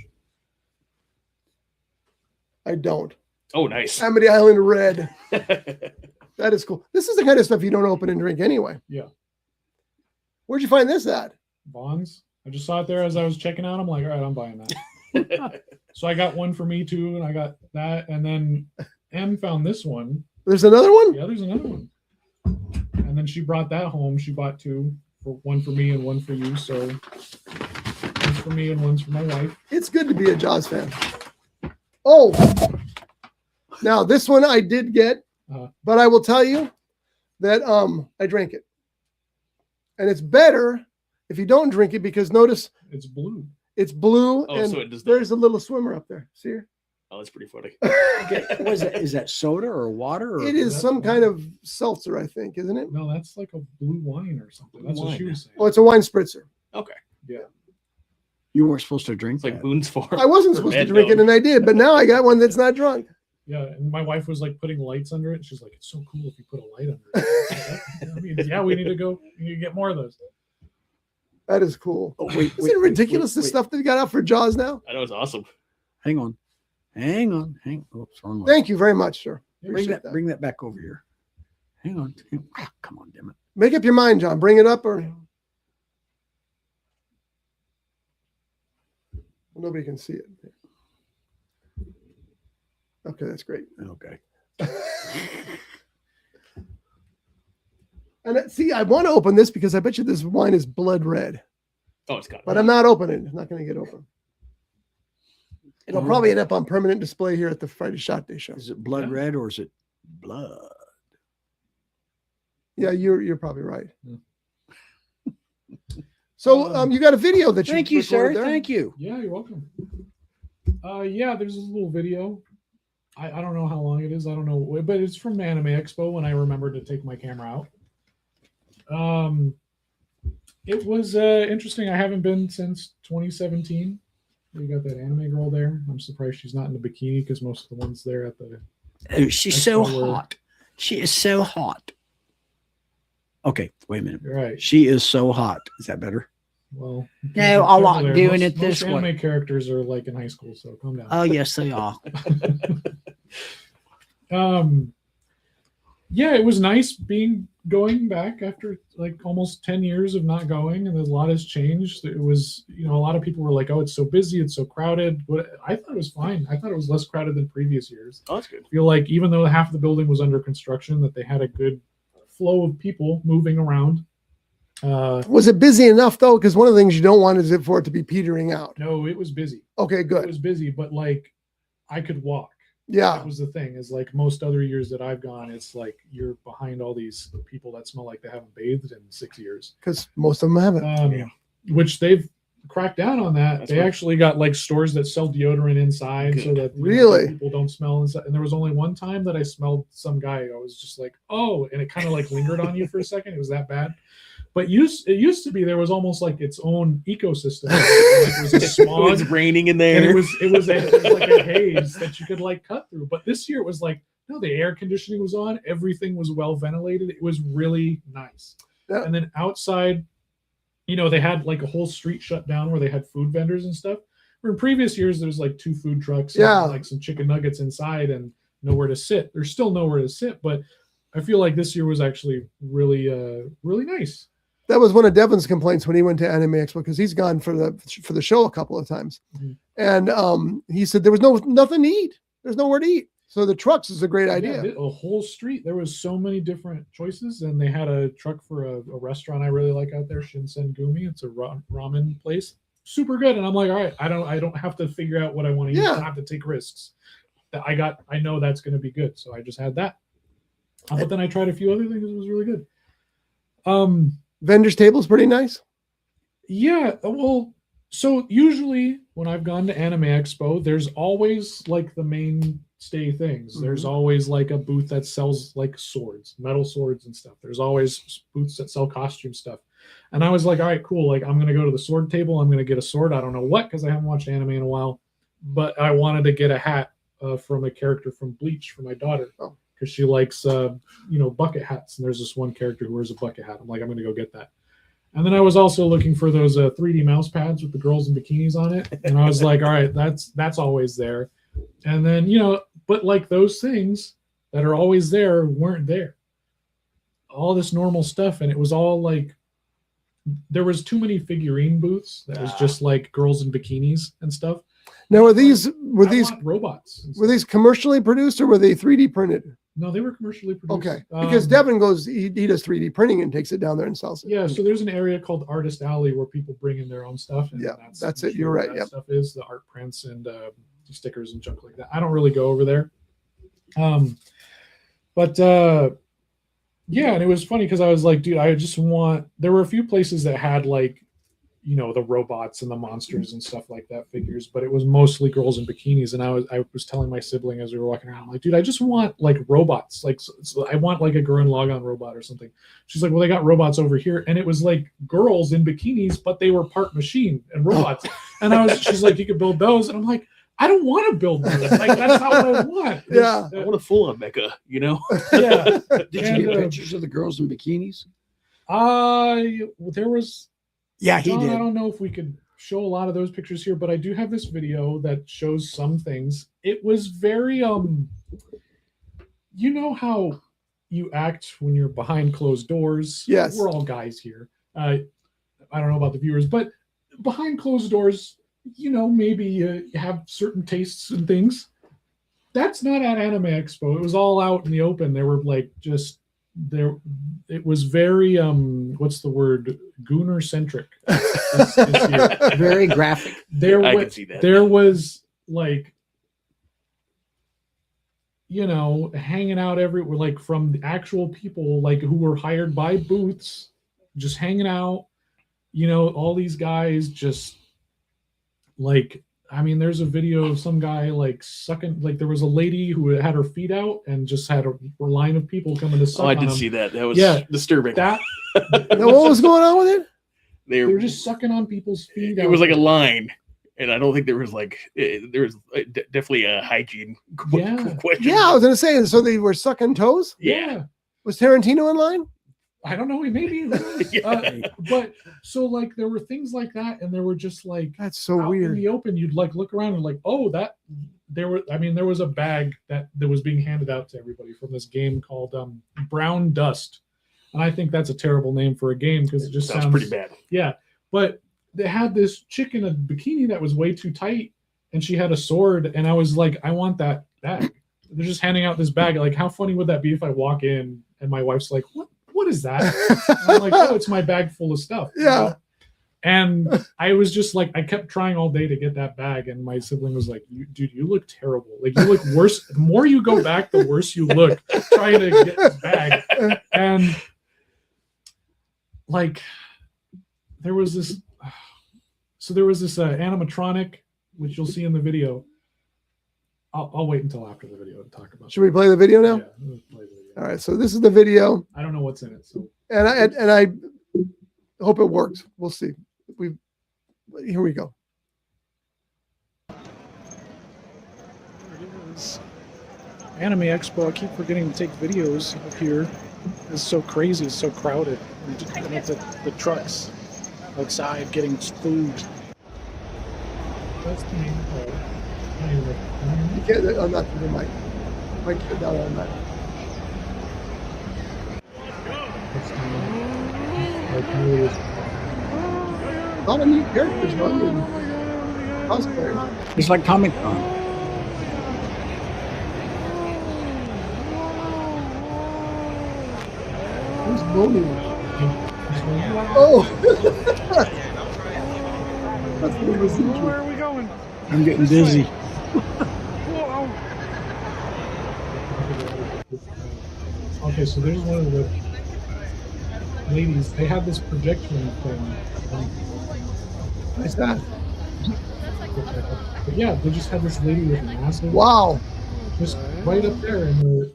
I don't. Oh, nice. Amity Island Red. That is cool. This is the kind of stuff you don't open and drink anyway. Yeah. Where'd you find this at? Bonds. I just saw it there as I was checking out. I'm like, all right, I'm buying that. So I got one for me too, and I got that, and then M found this one. There's another one? Yeah, there's another one. And then she brought that home. She bought two, one for me and one for you. So one's for me and one's for my wife. It's good to be a Jaws fan. Oh, now this one I did get, but I will tell you that I drank it. And it's better if you don't drink it because notice it's blue. It's blue, Oh, and so it does there's a little swimmer up there. See her? Oh, that's pretty funny. Okay, what is that? Is that soda or water? Or It is some kind of seltzer, I think, isn't it? No, that's like a blue wine or something. That's what she was saying. Oh, it's a wine spritzer. Okay. Yeah. You weren't supposed to drink It's like that. Boone's Farm. I wasn't supposed to Mad drink it, Dog. and I did, but now I got one that's not drunk. Yeah, and my wife was like putting lights under it. She's like, "It's so cool if you put a light under it." I mean, yeah, we need to get more of those. That is cool. Oh, wait, Isn't it ridiculous the wait. stuff they got out for Jaws now? I know it's awesome. Hang on. Oops, wrong one. Thank you very much, sir. Bring Appreciate that, bring that back over here. Hang on. Ah, come on, damn it. Make up your mind, John. Bring it up or nobody can see it. Okay, that's great. Okay. And see, I want to open this because I bet you this wine is blood red, Oh, it's got it. but I'm not opening it. It's not going to get open. It'll probably end up on permanent display here at the Friday Shot Day show. Is it blood red or is it blood? Yeah, you're probably right. So you got a video that you Thank you, sir. recorded there? Thank you. Yeah, you're welcome. Yeah, there's this little video. I don't know how long it is. I don't know, but it's from Anime Expo when I remembered to take my camera out. It was interesting. I haven't been since 2017. You got that anime girl there. I'm surprised she's not in a bikini because most of the ones there at the. Oh, she's so Expo hot. She is so hot. Okay, wait a minute. You're right. She is so hot. Is that better? Well, No, I like doing it this most way. anime characters are like in high school, so calm down. Oh, yes, they are. Yeah, it was nice going back after like almost 10 years of not going, and a lot has changed. It was, a lot of people were like, oh, it's so busy, it's so crowded. But I thought it was fine. I thought it was less crowded than previous years. Oh, that's good. I feel like even though half the building was under construction, that they had a good flow of people moving around. Was it busy enough though? Because one of the things you don't want is for it to be petering out. No, it was busy. Okay, It good. was busy, but like I could walk. Yeah. That was the thing, is like most other years that I've gone, it's like you're behind all these people that smell like they haven't bathed in 6 years. Because most of them haven't. Which they've cracked down on that. That's they right. actually got like stores that sell deodorant inside Good. so that Really? people don't smell inside. And there was only one time that I smelled some guy. I was just like, oh, and it kind of like lingered on you for a second. It was that bad. But it used to be there was almost like its own ecosystem. Like it was a It smog. was raining in there. And it was like a haze that you could like cut through. But this year it was like, no, the air conditioning was on, everything was well ventilated. It was really nice. Yeah. And then outside, they had like a whole street shut down where they had food vendors and stuff. Where in previous years there's like 2 food trucks, Yeah. and like some chicken nuggets inside and nowhere to sit. There's still nowhere to sit, but I feel like this year was actually really really nice. That was one of Devin's complaints when he went to Anime Expo, because he's gone for the show a couple of times. Mhm. And he said there was nothing to eat. There's nowhere to eat. So the trucks is a great idea. Yeah, a whole street. There was so many different choices, and they had a truck for a restaurant I really like out there, Shinsengumi. It's a ramen place, super good. And I'm like, all right, I don't have to figure out what I want to eat. I don't have to take risks. I know that's going to be good, so I just had that. But then I tried a few other things. It was really good. Vendor's table is pretty nice. Yeah, well, so usually when I've gone to Anime Expo, there's always like the mainstay things. Mhm. There's always like a booth that sells like swords, metal swords and stuff. There's always booths that sell costume stuff. And I was like, all right, cool. Like I'm going to go to the sword table. I'm going to get a sword. I don't know what, because I haven't watched anime in a while. But I wanted to get a hat from a character from Bleach for my daughter. Oh. Because she likes, bucket hats. And there's this one character who wears a bucket hat. I'm like, I'm going to go get that. And then I was also looking for those 3D mouse pads with the girls in bikinis on it. And I was like, all right, that's always there. And then, but like those things that are always there weren't there. All this normal stuff. And it was all like, there was too many figurine booths that was just like girls in bikinis and stuff. Now, were these I want robots? and were stuff. these commercially produced, or were they 3D printed? No, they were commercially produced. Okay, because Devin goes, he does 3D printing and takes it down there and sells it. Yeah, so there's an area called Artist Alley where people bring in their own stuff. And Yeah, that's it. You're right, That yep. stuff is the art prints and stickers and junk like that. I don't really go over there. Yeah, and it was funny because I was like, dude, I just want. There were a few places that had like, the robots and the monsters and stuff like that figures, but it was mostly girls in bikinis. And I was telling my sibling as we were walking around, I'm like, dude, I just want like robots. Like, so I want like a Gurren Lagann robot or something. She's like, well, they got robots over here, and it was like girls in bikinis, but they were part machine and robots. And she's like, you could build those, and I'm like, I don't want to build those. Like that's not what I want. Yeah. I want a full-on mecha, Yeah. Did you And, get pictures of the girls in bikinis? There was. Yeah, he John, did. I don't know if we could show a lot of those pictures here, but I do have this video that shows some things. It was very you know how you act when you're behind closed doors. Yes. We're all guys here. I don't know about the viewers, but behind closed doors, maybe you have certain tastes and things. That's not at Anime Expo. It was all out in the open. There were like just there. It was very what's the word? Gooner centric. Very graphic. I can see that. There was like, hanging out everywhere, like from the actual people like who were hired by booths, just hanging out. you know, all these guys just like, I mean, there's a video of some guy like sucking, like there was a lady who had her feet out and just had a line of people coming to suck I on did them. see that. That was disturbing. That Now, what was going on with it? they were just sucking on people's feet. It was like a line, and I don't think there was definitely a hygiene question. Yeah, I was gonna say. So they were sucking toes. Yeah. Was Tarantino in line? I don't know, maybe. But so like there were things like that, and there were just like That's so out weird. in the open. You'd like look around and like, oh, that there was a bag that was being handed out to everybody from this game called Brown Dust, and I think that's a terrible name for a game because it just sounds pretty bad. Yeah, but they had this chick in a bikini that was way too tight, and she had a sword, and I was like, I want that bag. They're just handing out this bag. Like, how funny would that be if I walk in and my wife's like, what is that? And I'm like, oh, it's my bag full of stuff. Yeah. You know? And I was just like, I kept trying all day to get that bag, and my sibling was like, dude, you look terrible. Like, you look worse. The more you go back, the worse you look trying to get this bag. And like, there was this animatronic, which you'll see in the video. I'll wait until after the video to talk about. Should we play the video now? Yeah, we'll play the video. All right. So this is the video, I don't know what's in it, so and I hope it works. We'll see. Here we go. Anime Expo. I keep forgetting to take videos up here. It's so crazy. It's so crowded. And at the trucks outside getting food. that's the main part. You can't. Oh, not to the mic. Mic down on that. A lot of new characters running. Cosplayers. It's like Comic Con. Who's moaning? Oh. That's what it was. Where are we going? I'm getting dizzy. Okay, so there's one of the ladies. They had this projection thing. Nice that. But yeah, they just had this lady with a massive, Wow. just right up there, and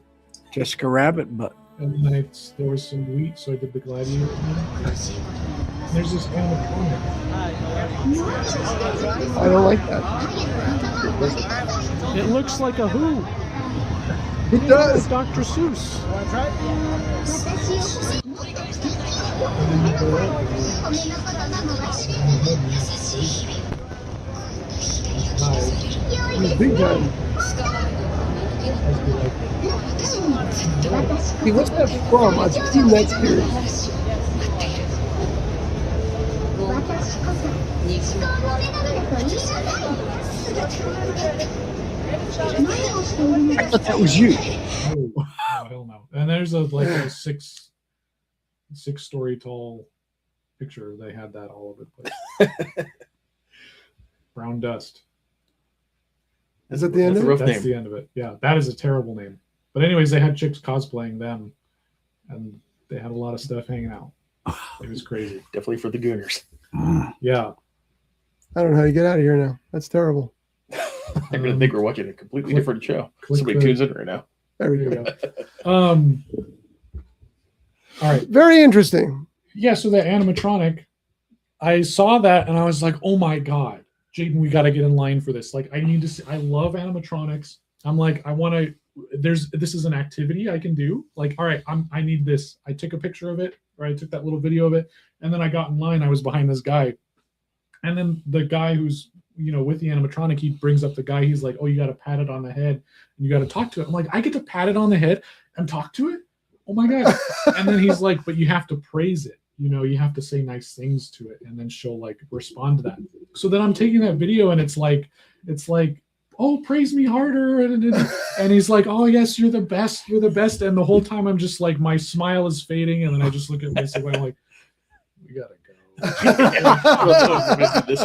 Jessica Rabbit, but then there was some wheat, so I did the gladiator thing. There's this animatronic. I don't like that. It looks like a Who. It does. Dr. Seuss. He's big time. Hey, what's that from? I've seen that series. I thought that was you. Oh, hell no. And there's a six-story tall picture. They had that all over the place. Brown Dust. Is that the end That's of a it? rough That's name. the end of it. Yeah, that is a terrible name. But anyways, they had chicks cosplaying them, and they had a lot of stuff hanging out. It was crazy. Definitely for the gooners. Yeah. I don't know how to get out of here now. That's terrible. I really think we're watching a completely different show. Somebody tunes in right now. There we There you go. go. All right. Very interesting. Yeah, so that animatronic, I saw that and I was like, oh my God, Jaden, we got to get in line for this. Like, I need to see, I love animatronics. I'm like, I want to, this is an activity I can do. Like, all right, I need this. I took a picture of it, or I took that little video of it. And then I got in line. I was behind this guy. And then the guy who's, with the animatronic, he brings up the guy. He's like, oh, you got to pat it on the head and you got to talk to it. I'm like, I get to pat it on the head and talk to it? Oh my God. And then he's like, but you have to praise it. You have to say nice things to it, and then she'll like respond to that. So then I'm taking that video and it's like, oh, praise me harder. And he's like, oh yes, you're the best. You're the best. And the whole time I'm just like, my smile is fading. And then I just look at myself and I'm like, we got to go.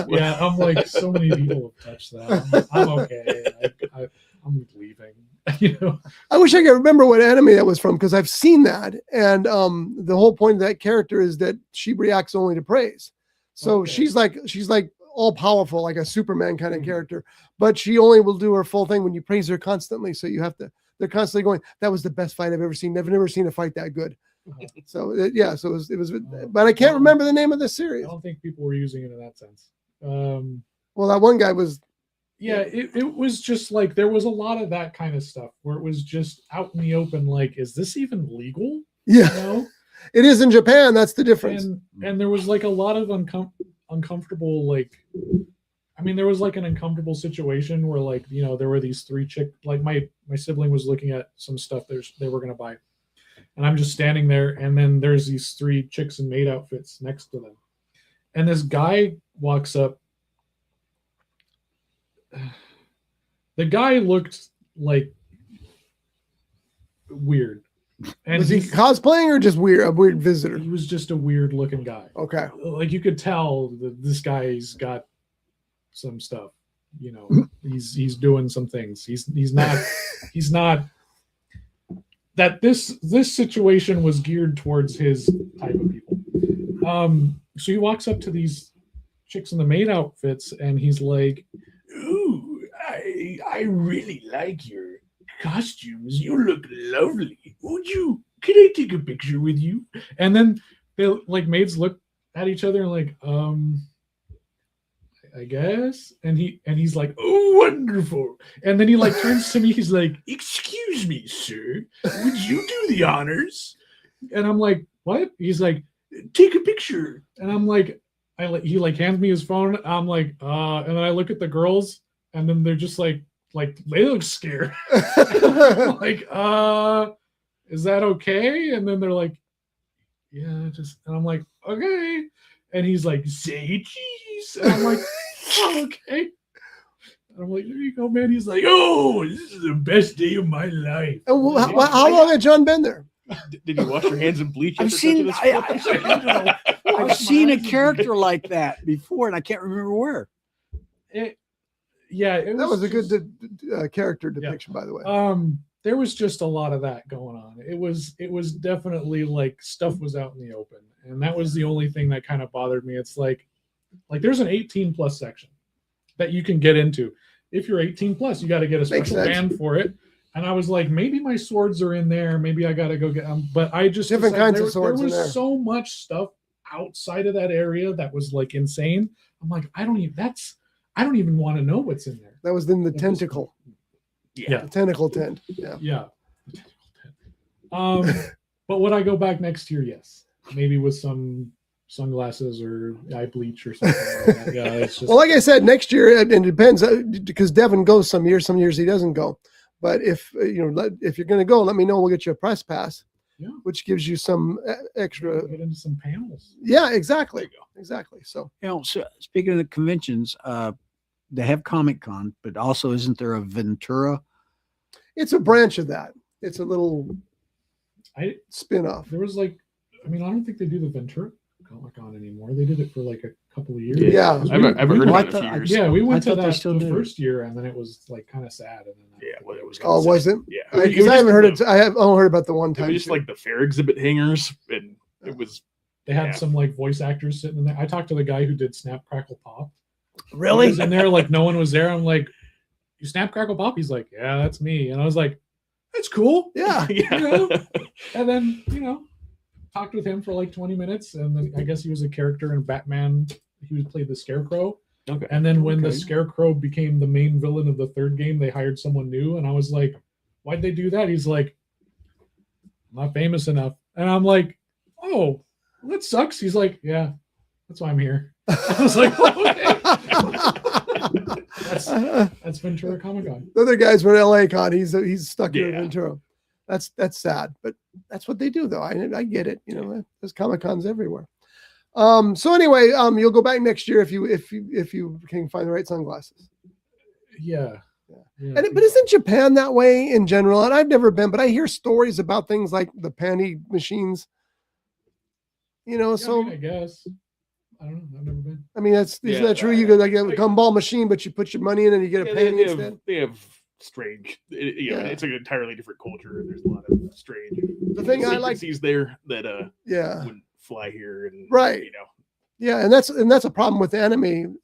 Yeah, I'm like, so many people have touched that. I'm okay. I'm leaving. I wish I could remember what anime that was from, because I've seen that, and the whole point of that character is that she reacts only to praise. So Okay. she's like all powerful, like a Superman kind of Mhm. character, but she only will do her full thing when you praise her constantly. So they're constantly going, that was the best fight I've ever seen. I've never seen a fight that good. So so it was, but I can't remember the name of the I series. don't think people were using it in that sense. Well, that one guy was, Yeah, it was just like there was a lot of that kind of stuff where it was just out in the open. Like, is this even legal? yeah, You know? it is in Japan. That's the difference. And there was like a lot of uncomfortable, like, I mean, there was like an uncomfortable situation where, like, you know, there were these three like my sibling was looking at some stuff they were gonna buy, and I'm just standing there, and then there's these three chicks in maid outfits next to them, and this guy walks up. The guy looked like weird, and Was he cosplaying or just a weird visitor? he was just a weird looking guy. Okay. Like, you could tell that this guy's got some stuff. You know, he's doing some things. He's not that this situation was geared towards his type of people. So he walks up to these chicks in the maid outfits, and he's like, "Ooh, I really like your costumes. You look lovely. Can I take a picture with you?" And then they, like, maids look at each other and like, I guess. And he's like, "Oh, wonderful." And then he like turns to me, he's like, "Excuse me, sir, would you do the honors?" And I'm like, "What?" He's like, "Take a picture." And I'm like, he like hands me his phone. I'm like, and then I look at the girls, and then they're just like they look scared. I'm like, is that okay? And then they're like, "Yeah, just," and I'm like, "Okay." And he's like, "Say cheese." And I'm like, "Oh, okay." And I'm like, "There you go, man." He's like, "Oh, this is the best day of my life." And how long had John been there? Did you wash your hands in bleach? I've after seen touching this? I've seen a character like that before, and I can't remember where. It That was a just, good character depiction, by the way. there was just a lot of that going on. It was definitely like stuff was out in the open, and that was the only thing that kind of bothered me. It's like there's an 18 plus section that you can get into. If you're 18 plus, you got to get a special band for it. And I was like, maybe my swords are in there. Maybe I got to go get them. But I just Different kinds of swords There in there. was so much stuff outside of that area that was like insane. I'm like, I don't even want to know what's in there. That was in the tentacle. Yeah. The tentacle tent. Yeah. Yeah. But would I go back next year? Yes. Maybe with some sunglasses or eye bleach or something like that. Yeah, it's just, Well, like I said, next year, and it depends because Devin goes some years he doesn't go. But if if you're going to go, let me know. We'll get you a press pass, which gives you some extra. get into some panels. Yeah, exactly. Exactly. So, So speaking of the conventions, they have Comic Con, but also isn't there a Ventura? it's a branch of that. It's a little spin off. There was I don't think they do the Ventura Comic Con anymore. They did it for like a couple of years. Yeah. I haven't heard about it in a few years. Yeah, we went to thought they that still the do. first year, and then it was like kind of sad. And then Well, it was. Oh, was it? Yeah. Because I haven't heard it. I have only heard about the one It time. was just like the fair exhibit hangers, and it was. they had some like voice actors sitting in there. I talked to the guy who did Snap Crackle Pop. Really? He was in there, like no one was there. I'm like, "You Snap Crackle Pop?" He's like, "Yeah, that's me." And I was like, "That's cool." Yeah. Yeah. You know? And then talked with him for like 20 minutes, and then I guess he was a character in Batman. He played the Scarecrow. Okay. And then when the Okay. Scarecrow became the main villain of the third game, they hired someone new, and I was like, "Why'd they do that?" He's like, "I'm not famous enough." And I'm like, "Oh, well, that sucks." He's like, "Yeah, that's why I'm here." I was like, "Oh, okay." That's Ventura Comic Con. The other guys were at LA Con. He's stuck in Yeah. Ventura. That's sad, but that's what they do, though. I get it. There's Comic Cons everywhere. So anyway, you'll go back next year if you can find the right sunglasses. Yeah. But isn't Japan that way in general? And I've never been, but I hear stories about things like the panty machines. So I guess. I don't know. I've never been. I mean, isn't that true? You get like a gumball machine, but you put your money in and you get a panty instead. They have strange. It's an entirely different culture. There's a lot of strange. The thing I like secrecies there that Yeah. wouldn't fly here, and Right. Yeah, and that's a problem with anime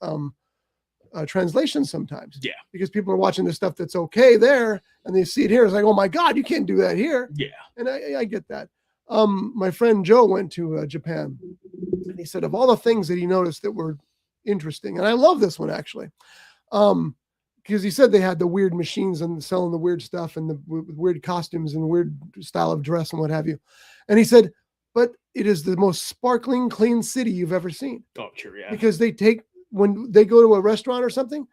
translations sometimes. Yeah. Because people are watching the stuff that's okay there, and they see it here. It's like, oh my God, you can't do that here. Yeah. And I get that. My friend Joe went to Japan, and he said of all the things that he noticed that were interesting, and I love this one actually, because he said they had the weird machines and selling the weird stuff and the weird costumes and weird style of dress and what have you. And he said, but it is the most sparkling, clean city you've ever seen. Oh, sure, yeah. Because when they go to a restaurant or something,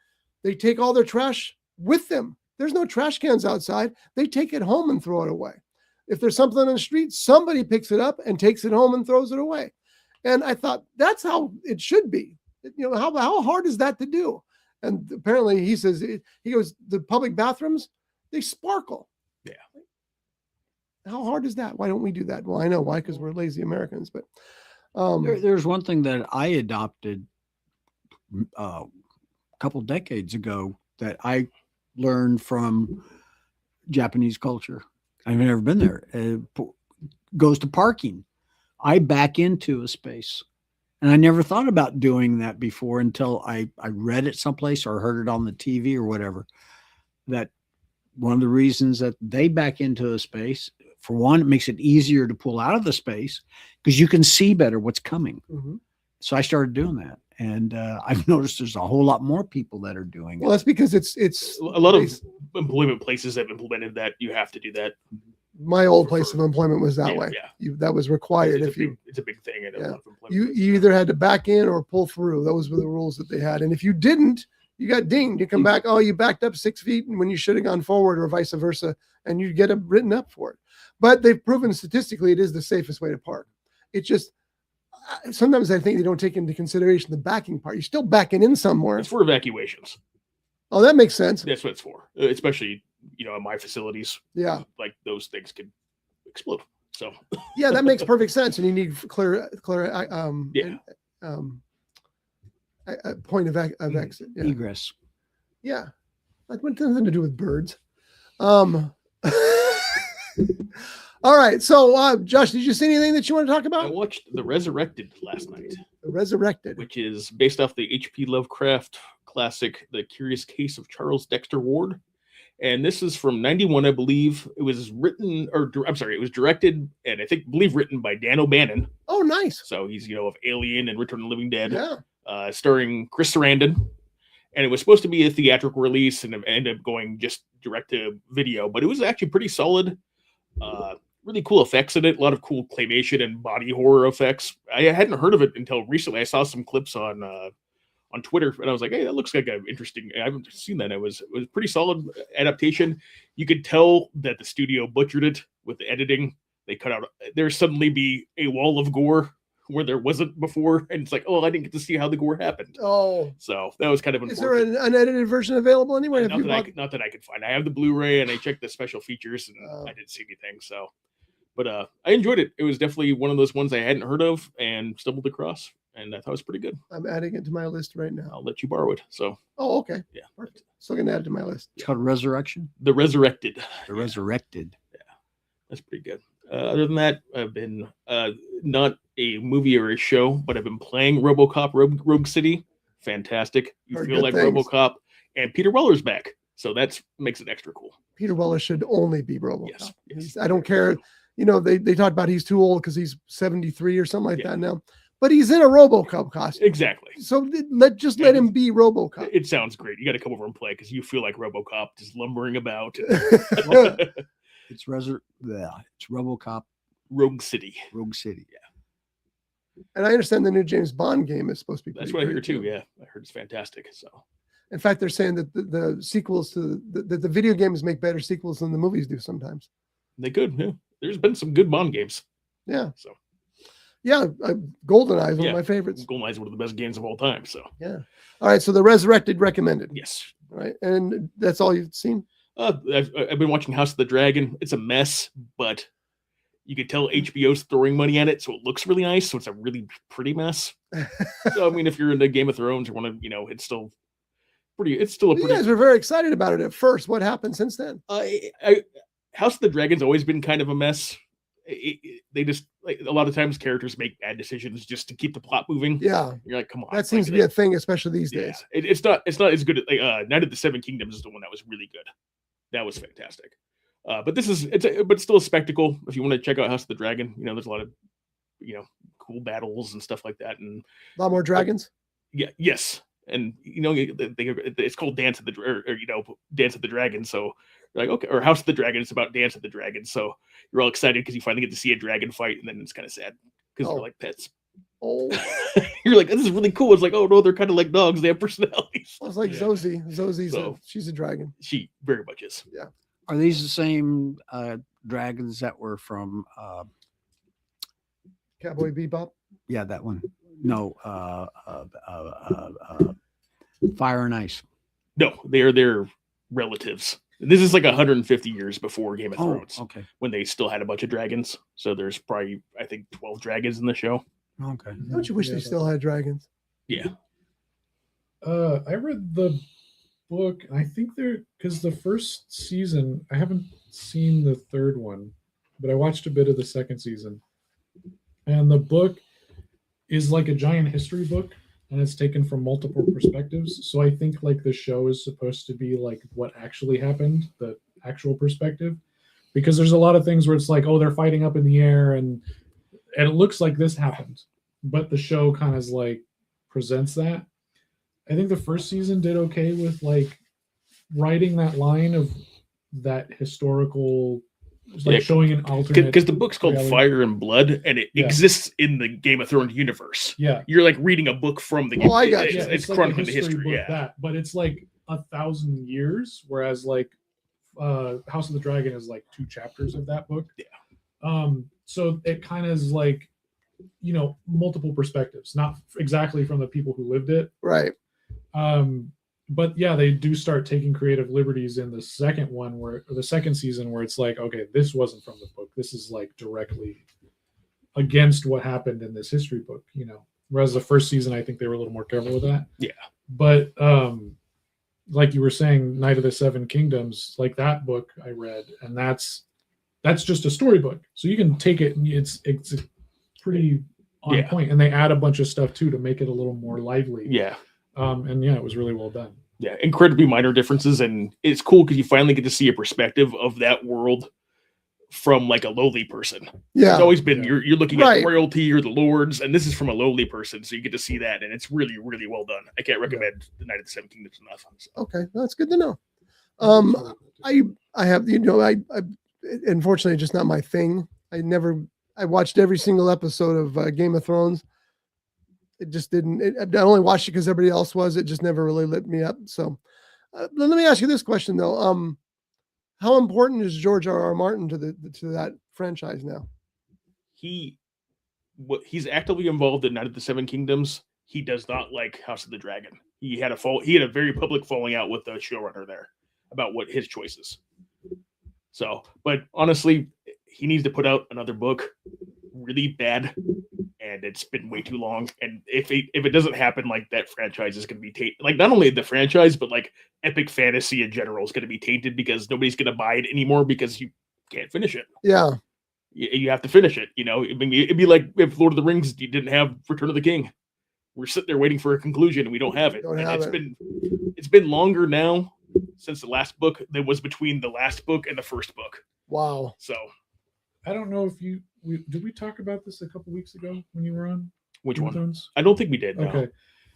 they take all their trash with them. There's no trash cans outside. They take it home and throw it away. If there's something on the street, somebody picks it up and takes it home and throws it away. And I thought that's how it should be. You know, how hard is that to do? And apparently he says, he goes, the public bathrooms, they sparkle. Yeah. How hard is that? Why don't we do that? Well, I know why, because we're lazy Americans, but there's one thing that I adopted a couple decades ago that I learned from Japanese culture. I've never been there. Goes to parking. I back into a space, and I never thought about doing that before until I read it someplace or heard it on the TV or whatever. That one of the reasons that they back into a space, for one, it makes it easier to pull out of the space because you can see better what's coming. mm-hmm. So I started doing that. And I've noticed there's a whole lot more people that are doing Well, it. that's because it's A lot of employment places have implemented that. You have to do that. my old place of employment was that Yeah, way. yeah. That was required. It's a big thing. In a Yeah. lot of employment You places. either had to back in or pull through. Those were the rules that they had. And if you didn't, you got dinged. You come back, oh, you backed up 6 feet and when you should have gone forward, or vice versa, and you get written up for it. But they've proven statistically it is the safest way to park. It's just sometimes I think they don't take into consideration the backing part. You're still backing in somewhere. It's for evacuations. Oh, that makes sense. That's what it's for. Especially, in my facilities, Yeah. like those things could explode. So Yeah, that makes perfect sense. And you need clear Yeah. a point of exit. Yeah. Egress. Yeah. That went nothing to do with birds. All right. So, Josh, did you see anything that you want to talk I about? watched The Resurrected last night, Resurrected. which is based off the H.P. Lovecraft classic, The Curious Case of Charles Dexter Ward. And this is from 91, I believe. It was written, it was directed and believe written by Dan O'Bannon. Oh, nice. So he's, of Alien and Return of the Living Dead, Yeah. starring Chris Sarandon. And it was supposed to be a theatrical release and it ended up going just direct to video, but it was actually pretty solid. Really cool effects in it, a lot of cool claymation and body horror effects. I hadn't heard of it until recently. I saw some clips on Twitter and I was like, hey, that looks like an interesting. I haven't seen that. It was pretty solid adaptation. You could tell that the studio butchered it with the editing. They cut out, there's suddenly be a wall of gore where there wasn't before. And it's like, oh, I didn't get to see how the gore happened. Oh, So that was kind of is there unfortunate. an unedited version available anywhere? Not that I could find. I have the Blu-ray and I checked the special features and Oh. I didn't see anything. So, but I enjoyed it. It was definitely one of those ones I hadn't heard of and stumbled across, and I thought it was pretty good. I'm adding it to my list right now. I'll let you borrow it. So, Oh, okay. yeah, Perfect. Still going to add it to my list. It's called Resurrection. The Resurrected. The Resurrected. That's pretty good. Other than that, I've been not a movie or a show, but I've been playing RoboCop Rogue City. Fantastic. You Heard feel good like things. RoboCop, and Peter Weller's back, so that makes it extra cool. Peter Weller should only be RoboCop. Yes, He's- I don't care. They talk about he's too old because he's 73 or something like Yeah. that now, but he's in a RoboCop costume. Exactly. So let him be RoboCop. It sounds great. You got to come over and play because you feel like RoboCop just lumbering about. It's RoboCop Rogue City. Rogue City. And I understand the new James Bond game is supposed to be. That's pretty what I hear great, too. Yeah, I heard it's fantastic. So In fact, they're saying that the sequels to the video games make better sequels than the movies do sometimes. they could. Yeah. There's been some good Bond games. Yeah. So Yeah. GoldenEye is one Yeah. of my favorites. GoldenEye is one of the best games of all time. So Yeah. All right. So the Resurrected recommended. yes, Right. And that's all you've seen? I've been watching House of the Dragon. It's a mess, but you can tell HBO's throwing money at it, so it looks really nice. So it's a really pretty mess. So I mean, if you're into Game of Thrones or want to, it's still pretty. It's still a You pretty. guys were very excited about it at first. What happened since then? House of the Dragon's always been kind of a mess. they just like a lot of times characters make bad decisions just to keep the plot moving. Yeah, You're like, come on. that seems to be a thing, especially these days. It's not as good. Like Night of the Seven Kingdoms is the one that was really good. That was fantastic. But this is but still a spectacle. If you want to check out House of the Dragon, there's a lot of cool battles and stuff like that, and a lot more dragons. Yes, and it's called Dance of the Dance of the Dragon. So you're like, okay, or House of the Dragon. It's about Dance of the Dragon. So you're all excited because you finally get to see a dragon fight, and then it's kind of sad because they're like pets. Oh, you're like, this is really cool. It's like, oh no, they're kind of like dogs. They have personalities. Well, it's like Zosie. Zosie's she's a dragon. She very much is. Yeah. Are these the same dragons that were from Cowboy Bebop? Yeah, that one. No, Fire and Ice. No, they are their relatives. This is like 150 years before Game of Thrones. Okay. When they still had a bunch of dragons. So there's probably, I think, 12 dragons in the show. Okay. Don't you wish they still had dragons? Yeah. I read the book. I think because the first season, I haven't seen the third one, but I watched a bit of the second season. And the book is like a giant history book, and it's taken from multiple perspectives. So I think like the show is supposed to be like what actually happened, the actual perspective, because there's a lot of things where it's like, oh, they're fighting up in the air and it looks like this happened, but the show kind of like presents that. I think the first season did okay with like writing that line of that historical, like showing an alternate. Because the book's called reality. Fire and Blood, and it exists in the Game of Thrones universe. Yeah, you're like reading a book from the game. I got you. It's like chronicling the history. Book, that, but it's like 1,000 years, whereas like House of the Dragon is like 2 chapters of that book. Yeah. So it kind of is like, multiple perspectives, not exactly from the people who lived it. Right. But yeah, they do start taking creative liberties in the second one or the second season where it's like, okay, this wasn't from the book. This is like directly against what happened in this history book, Whereas the first season, I think they were a little more careful with that. Yeah. But like you were saying, Night of the Seven Kingdoms, like that book I read, and that's just a storybook. So you can take it and it's pretty on point, and they add a bunch of stuff too to make it a little more lively. Yeah. And yeah, it was really well done. Yeah, incredibly minor differences, and it's cool because you finally get to see a perspective of that world from like a lowly person. Yeah, it's always been you're looking Right. at royalty or the lords, and this is from a lowly person, so you get to see that, and it's really, really well done. I can't recommend The Night of the Seven Kingdoms enough. So. Okay, that's good to know. I have I unfortunately just not my thing. I watched every single episode of Game of Thrones. It just didn't. I only watched it because everybody else was. It just never really lit me up. So, let me ask you this question though. How important is George R.R. Martin to that franchise now? He's actively involved in Night of the Seven Kingdoms. He does not like House of the Dragon. He had a very public falling out with the showrunner there about what his choices. So, but honestly, he needs to put out another book really bad, and it's been way too long. And if it doesn't happen, like that franchise is going to be tainted. Like not only the franchise, but like epic fantasy in general is going to be tainted because nobody's going to buy it anymore because you can't finish it. Yeah, you have to finish it. It'd be like if Lord of the Rings didn't have Return of the King. We're sitting there waiting for a conclusion, and we don't have it. It's been longer now since the last book than was between the last book and the first book. Wow. So I don't know if did we talk about this a couple weeks ago when you were on? Which one? Thrones? I don't think we did. No. Okay,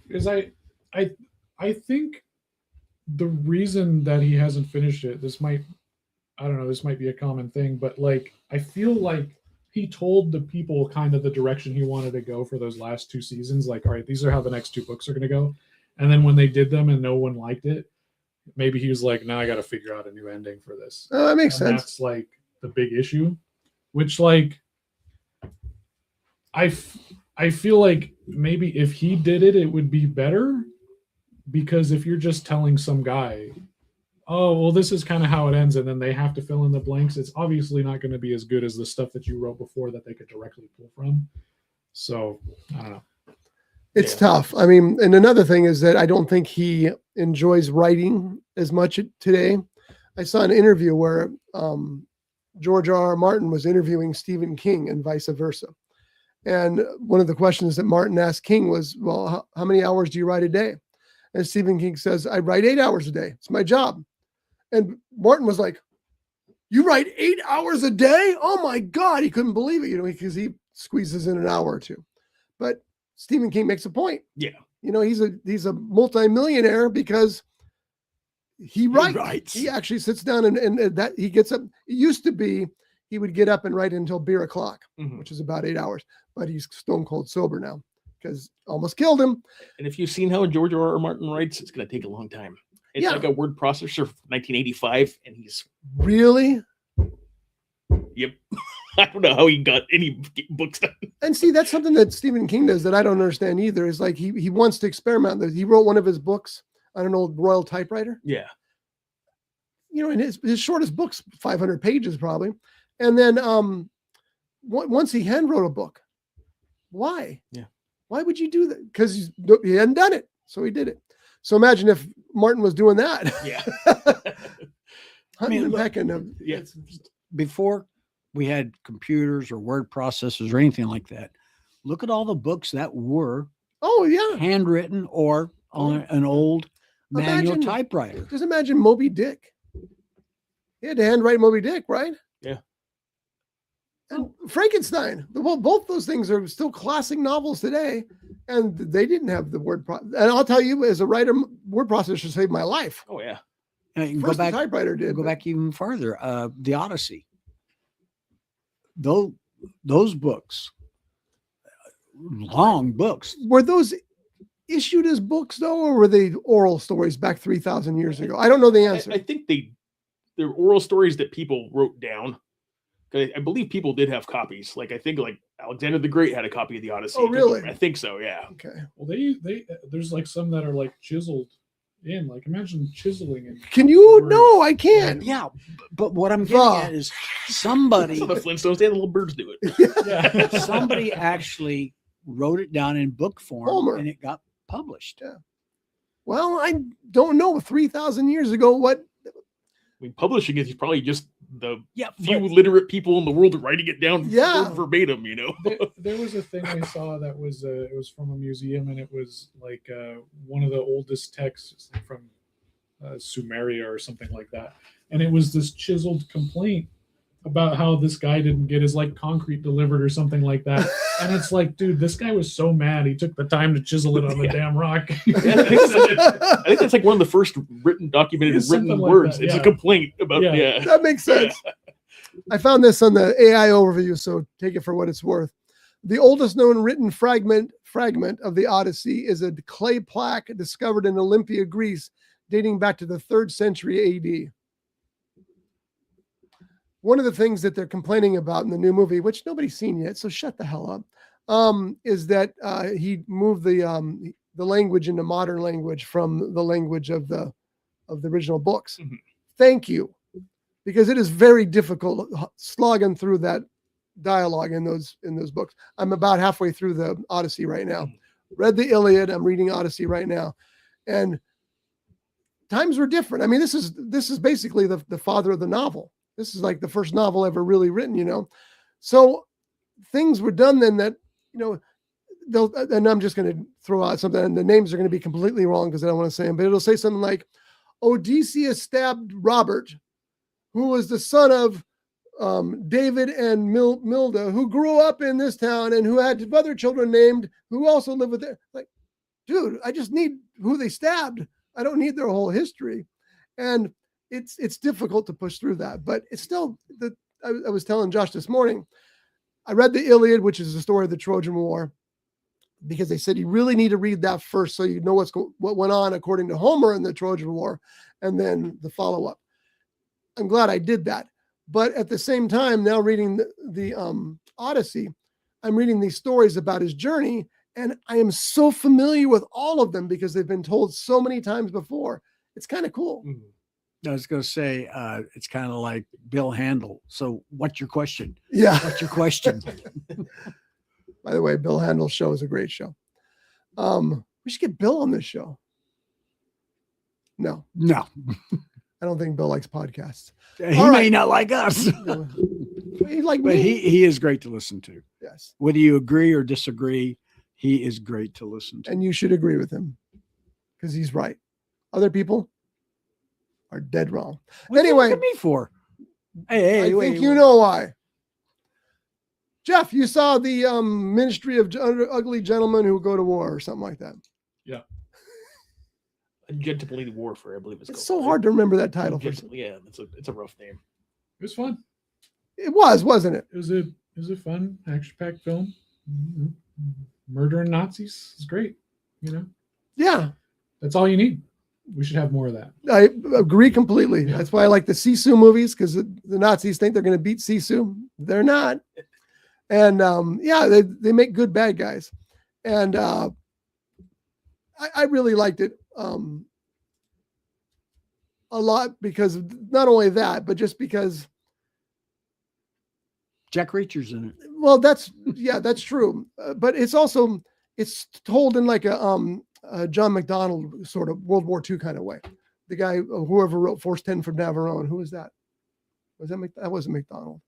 because I think the reason that he hasn't finished it, this might be a common thing, but like I feel like he told the people kind of the direction he wanted to go for those last 2 seasons. Like, all right, these are how the next 2 books are going to go. And then when they did them and no one liked it, maybe he was like, now I got to figure out a new ending for this. That makes sense. That's like the big issue, which like I feel like maybe if he did it, it would be better, because if you're just telling some guy, oh, well, this is kind of how it ends, and then they have to fill in the blanks, it's obviously not going to be as good as the stuff that you wrote before that they could directly pull from. So I don't know. It's tough. I mean, and another thing is that I don't think he enjoys writing as much today. I saw an interview where George R.R. Martin was interviewing Stephen King and vice versa. And one of the questions that Martin asked King was, well, how many hours do you write a day? And Stephen King says, I write 8 hours a day. It's my job. And Martin was like, you write 8 hours a day? Oh my God. He couldn't believe it, because he squeezes in an hour or two. But Stephen King makes a point. Yeah. He's a multimillionaire because he writes. He actually sits down and that he gets up. It used to be he would get up and write until beer o'clock, which is about 8 hours. But he's stone cold sober now because almost killed him. And if you've seen how George R.R. Martin writes, it's going to take a long time. It's like a word processor from 1985, and he's really. Yep. I don't know how he got any books done. And see, that's something that Stephen King does that I don't understand either. Is like he wants to experiment. He wrote one of his books on an old Royal typewriter. Yeah. And his shortest book's 500 pages probably. And then once he hand wrote a book. Why? Yeah. Why would you do that? Because he hadn't done it. So he did it. So imagine if Martin was doing that. Yeah. Before we had computers or word processors or anything like that, look at all the books that were handwritten or on an old manual typewriter. Just imagine Moby Dick. He had to handwrite Moby Dick, right? Yeah. And Frankenstein. Well, both those things are still classic novels today, and they didn't have the word processor. And I'll tell you, as a writer, word processor saved my life. Oh yeah. First the typewriter did. Go back even further. The Odyssey. Those books, long books. Were those issued as books though, or were they oral stories back 3,000 years ago? I don't know the answer. I think they're oral stories that people wrote down. I believe people did have copies. I think Alexander the Great had a copy of the Odyssey. Oh, really? I think so. Yeah. Okay. Well, they there's some that are chiseled in. Imagine chiseling in. Can you? No, I can't. Yeah, but what I'm getting at is somebody. The Flintstones, they had the little birds do it. Yeah. Somebody actually wrote it down in book form, and it got published. Yeah. Well, I don't know. 3,000 years ago, what? Publishing is probably just the few literate people in the world writing it down verbatim. There was a thing I saw that was it was from a museum, and it was one of the oldest texts from Sumeria or something like that, and it was this chiseled complaint about how this guy didn't get his concrete delivered or something like that. And it's dude, this guy was so mad he took the time to chisel it on the damn rock. I think that's one of the first documented written words. It's a complaint about That makes sense. I found this on the AI overview, so take it for what it's worth. The oldest known written fragment of the Odyssey is a clay plaque discovered in Olympia, Greece, dating back to the 3rd century AD. One of the things that they're complaining about in the new movie, which nobody's seen yet, so shut the hell up, is that he moved the language into modern language from the language of the original books. Mm-hmm. Thank you, because it is very difficult slogging through that dialogue in those books. I'm about halfway through the Odyssey right now. Read the Iliad. I'm reading Odyssey right now, and times were different. I mean, this is basically the father of the novel. This is the first novel ever really written, So things were done then that, and I'm just going to throw out something, and the names are going to be completely wrong because I don't want to say them, but it'll say something like, Odysseus stabbed Robert, who was the son of David and Milda, who grew up in this town and who had other children named, who also lived with them. Dude, I just need who they stabbed. I don't need their whole history. And it's difficult to push through that, but it's still I was telling Josh this morning, I read the Iliad, which is the story of the Trojan War, because they said you really need to read that first so you know what went on according to Homer in the Trojan War, and then the follow-up. I'm glad I did that. But at the same time, now reading the Odyssey, I'm reading these stories about his journey, and I am so familiar with all of them because they've been told so many times before. It's kind of cool. Mm-hmm. I was going to say, it's kind of like Bill Handel. So what's your question? Yeah. What's your question? By the way, Bill Handel's show is a great show. We should get Bill on this show. No. I don't think Bill likes podcasts. He All may right. not like us, He's like but me. he is great to listen to. Yes. Whether you agree or disagree, he is great to listen to. And you should agree with him because he's right. Other people are dead wrong. What do you Anyway, look at me for? Hey, I wait, think you know why. Jeff, you saw the Ministry of Ugly Gentlemen Who Go to War or something like that. Yeah. Gentleman Warfare, I believe it's It's called. so hard to remember that title. Yeah, it's a rough name. It was fun. It was, wasn't it? It was a fun action-packed film. Murdering Nazis is great. Yeah, That's all you need. We should have more of that. I agree completely. Yeah. That's why I like the Sisu movies, because the Nazis think they're going to beat Sisu. They're not. And they make good bad guys. And I really liked it a lot, because not only that, but just because, Jack Reacher's in it. well, that's true. But it's also, it's told in like a John McDonald sort of World War II kind of way. The guy, whoever wrote Force 10 from Navarone, who was that? Was that that wasn't McDonald?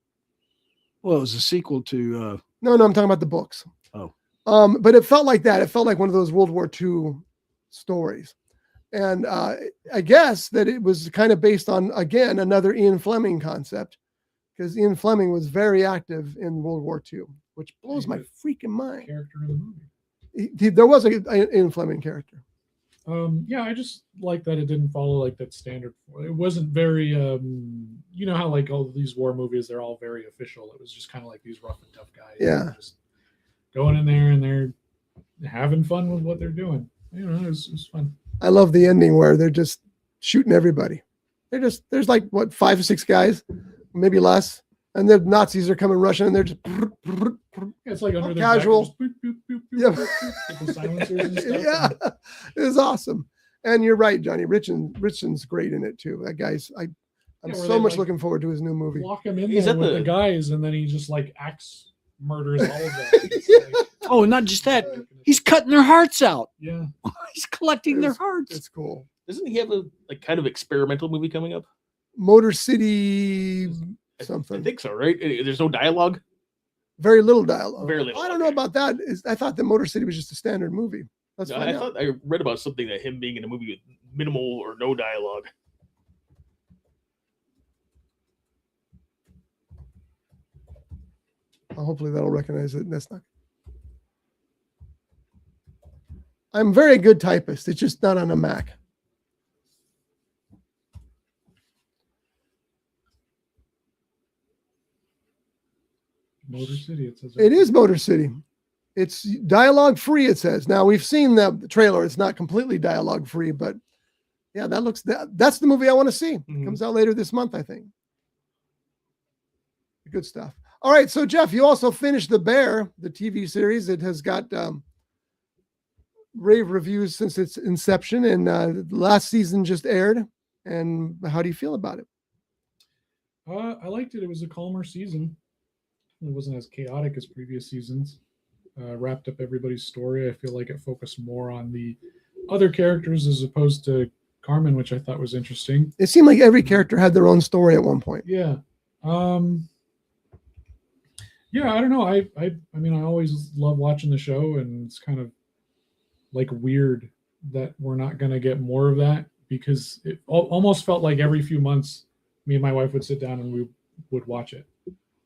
Well, it was a sequel to. No, I'm talking about the books. Oh. But it felt like that. It felt like one of those World War II stories. And I guess that it was kind of based on, again, another Ian Fleming concept, because Ian Fleming was very active in World War II, which blows my freaking mind. Character in the movie. There was an Ian Fleming character. I just like that it didn't follow like that standard. It wasn't very, you know how like all these war movies, they're all very official. It was just kind of like these rough and tough guys. Yeah. Just going in there and they're having fun with what they're doing. It was fun. I love the ending where they're just shooting everybody. There's like, what, 5 or 6 guys, maybe less. And the Nazis are coming rushing and they're just It's like under casual. Yeah. Silencers and stuff. Yeah, it was awesome. And you're right, Johnny. Richard's great in it too. That guy's I'm Yeah, so where much they, looking forward to his new movie. Lock him in Is there that with the- the guys, and then he just like axe murders all of them. It's like, Oh, not just that. He's cutting their hearts out. yeah. He's collecting their hearts. It's cool. Doesn't he have a kind of experimental movie coming up? Motor City I something. think so, right? There's no dialogue. Very little dialogue. Very little, I don't know okay. about that. I thought that Motor City was just a standard movie. Let's I find out. thought I read about something that him being in a movie with minimal or no dialogue. Hopefully that'll recognize it. That's not. I'm a very good typist. It's just not on a Mac. Motor City. It says It is Motor City. It's dialogue free, it says. Now we've seen the trailer. It's not completely dialogue free, but yeah, that's the movie I want to see. It comes out later this month, I think. Good stuff. All right, so Jeff, you also finished The Bear, the TV series. It has got rave reviews since its inception, and the last season just aired. And how do you feel about it? I liked it. It was a calmer season. It wasn't as chaotic as previous seasons. Wrapped up everybody's story. I feel like it focused more on the other characters as opposed to Carmen, which I thought was interesting. It seemed like every character had their own story at one point. Yeah. Yeah, I don't know. I mean, I always love watching the show, and it's kind of like weird that we're not going to get more of that, because it almost felt like every few months me and my wife would sit down and we would watch it,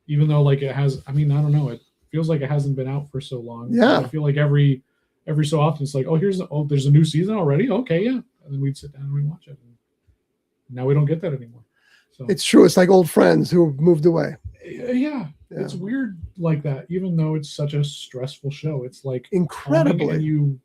even though like it has, I mean, I don't know, it feels like it hasn't been out for so long. Yeah. I feel like every so often it's like, there's a new season already. Okay. Yeah. And then we'd sit down and we watch it. And now we don't get that anymore. So It's true. It's like old friends who have moved away. yeah. It's weird like that, even though it's such a stressful show. It's like calming, Incredibly. and you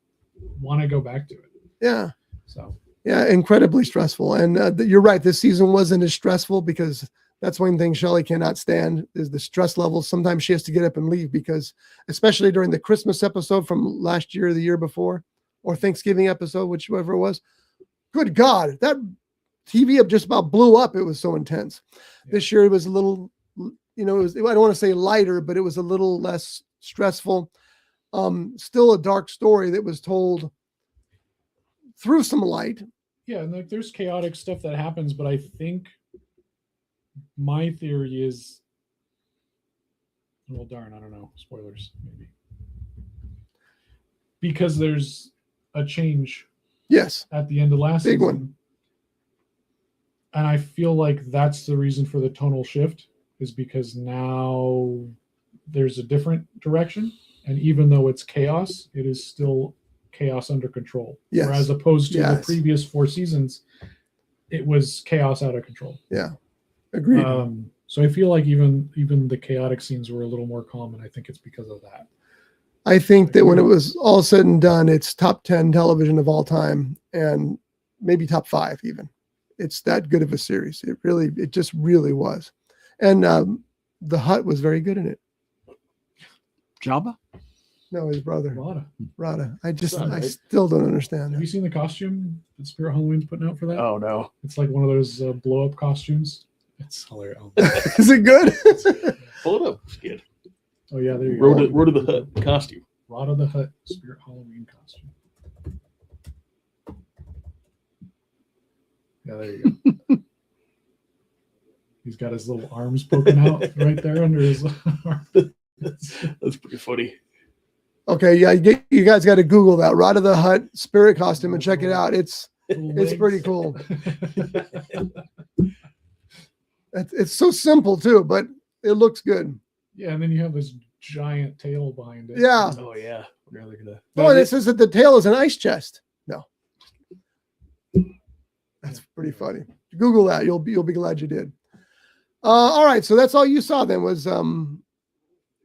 want to go back to it. Yeah. So Yeah, incredibly stressful. And you're right. This season wasn't as stressful, because that's one thing Shelley cannot stand is the stress levels. Sometimes she has to get up and leave, because especially during the Christmas episode from last year or the year before, or Thanksgiving episode, whichever it was, good God, that TV just about blew up. It was so intense. Yeah. This year it was a little, I don't want to say lighter, but it was a little less stressful. Still a dark story that was told through some light. Yeah, and like there's chaotic stuff that happens, but I think my theory is, well, darn, I don't know, spoilers maybe, because there's a change Yes. at the end of last Big season. one. And I feel like that's the reason for the tonal shift, is because now there's a different direction. And even though it's chaos, it is still chaos under control. Yes. Whereas opposed to the Yes. previous 4 seasons, it was chaos out of control. Yeah. Agreed. So I feel like even the chaotic scenes were a little more calm, and I think it's because of that. I think that when it was all said and done, it's top 10 television of all time, and maybe top 5 even. It's that good of a series. It just really was. And the Hutt was very good in it. Jabba? No, his brother, Rada. I Right. still don't understand Have you that. seen the costume that Spirit Halloween's putting out for that? Oh no. It's like one of those blow up costumes. It's hilarious. Is it good? Pull it up, kid. Oh yeah, there you Road go. to, Road to the Hut costume. Rada the Hutt Spirit Halloween costume. Yeah, there you go. He's got his little arms poking out right there under his arm. That's pretty funny. Okay, yeah, you guys got to Google that Rada the Hutt spirit costume and check it out. It's pretty cool. It's so simple too, but it looks good. Yeah, and then you have this giant tail behind it. Yeah. Oh yeah. We're really gonna. Oh, and it says that the tail is an ice chest. No, that's pretty funny. Google that. You'll be glad you did. All right, so that's all you saw then was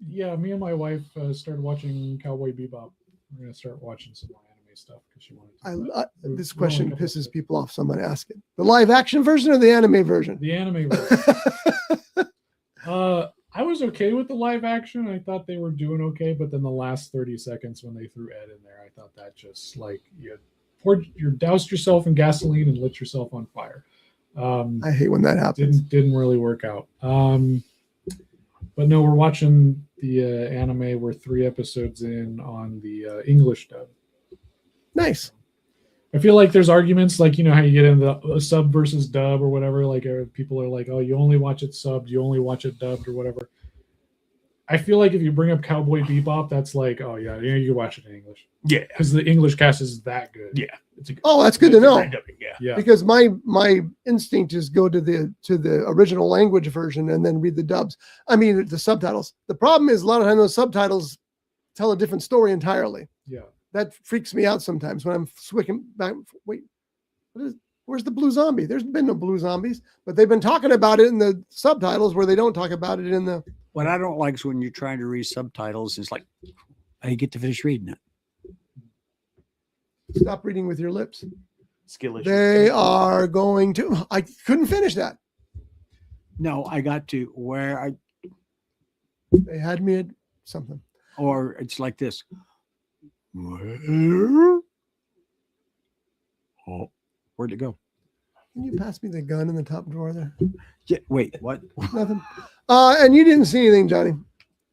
Yeah, me and my wife started watching Cowboy Bebop. We're gonna start watching some more anime stuff because she wanted to. this question pisses people off, so I'm going to ask it. The live action version or the anime version? The anime version. I was okay with the live action. I thought they were doing okay, but then the last 30 seconds when they threw Ed in there, I thought that just like you doused yourself in gasoline and lit yourself on fire. I hate when that happens. Didn't really work out. But no, we're watching the anime. We're 3 episodes in on the English dub. Nice. I feel like there's arguments like, how you get into the sub versus dub or whatever. Like people are like, oh, you only watch it subbed, you only watch it dubbed or whatever. I feel like if you bring up Cowboy Bebop, that's like, oh yeah, you can watch it in English. Yeah. Because the English cast is that good. Yeah. That's good to know. Yeah. Because my instinct is go to the original language version and then read the dubs. I mean the subtitles. The problem is a lot of times those subtitles tell a different story entirely. Yeah. That freaks me out sometimes when I'm switching back. Wait, where's the blue zombie? There's been no blue zombies, but they've been talking about it in the subtitles where they don't talk about it in the. What I don't like is when you're trying to read subtitles, it's like, I get to finish reading it. Stop reading with your lips. Skill issue. They are going to. I couldn't finish that. No, I got to where They had me at something. or it's like this. Where? Oh, where'd it go? Can you pass me the gun in the top drawer there? Yeah, wait, what? Nothing. And you didn't see anything, Johnny.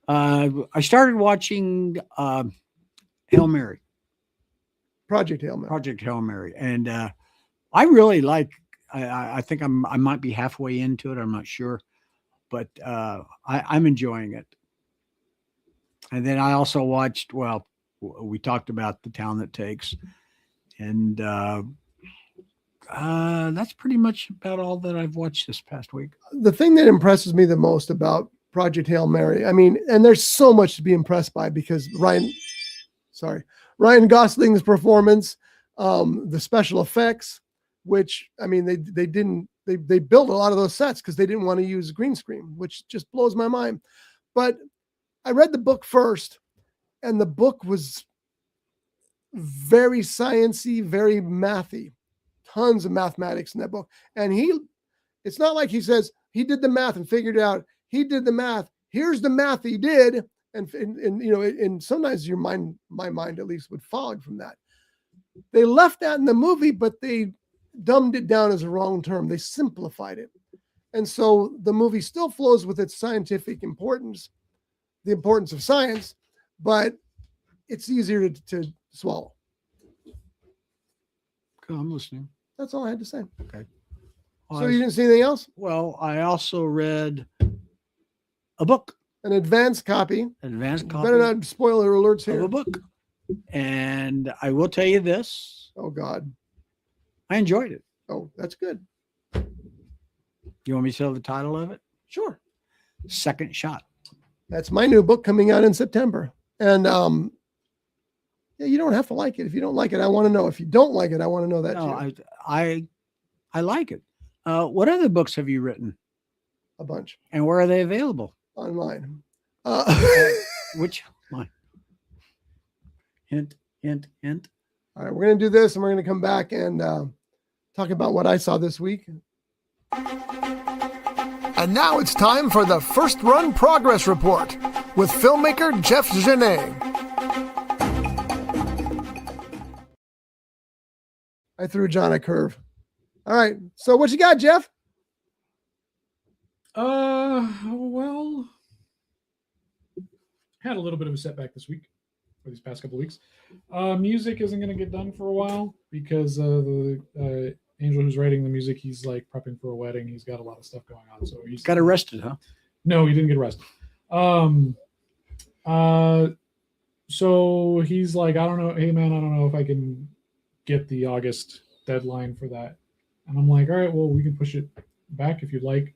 I started watching Hail Mary. Project Hail Mary. Project Hail Mary. And I really like, I think I might be halfway into it. I'm not sure, but I'm enjoying it. And then I also watched, well, we talked about The Town That Takes, and that's pretty much about all that I've watched this past week. The thing that impresses me the most about Project Hail Mary, I mean, and there's so much to be impressed by because Ryan Gosling's performance, the special effects, which I mean, they built a lot of those sets because they didn't want to use green screen, which just blows my mind. But I read the book first, and the book was very sciencey, very mathy, tons of mathematics in that book. And it's not like he says he did the math and figured it out. He did the math. Here's the math he did. And sometimes my mind at least would fog from that. They left that in the movie, but they dumbed it down as a wrong term. They simplified it. And so the movie still flows with its scientific importance, the importance of science, but it's easier to swallow. I'm listening. That's all I had to say. Okay. So you didn't see anything else? Well, I also read a book, An advanced copy. advanced You copy better not spoiler alerts of here. a book. And I will tell you this, Oh God. I enjoyed it. Oh, that's good. You want me to tell the title of it? Sure. Second Shot. That's my new book coming out in September. And yeah, you don't have to like it. If you don't like it, I want to know. If you don't like it, I want to know that No, too. I like it. What other books have you written, A bunch and where are they available? online. Which line? Hint, hint, hint. All right, we're going to do this and we're going to come back and talk about what I saw this week. And now it's time for the First Run Progress Report with filmmaker Jeff Genet. I threw John a curve. All right, so what you got, Jeff? Well, had a little bit of a setback this week, or these past couple of weeks. Music isn't going to get done for a while because the Angel who's writing the music, he's like prepping for a wedding. He's got a lot of stuff going on, so he's Got arrested, huh? No, he didn't get arrested. So he's like, I don't know, hey man, I don't know if I can get the August deadline for that. And I'm like, all right, well, we can push it back if you'd like,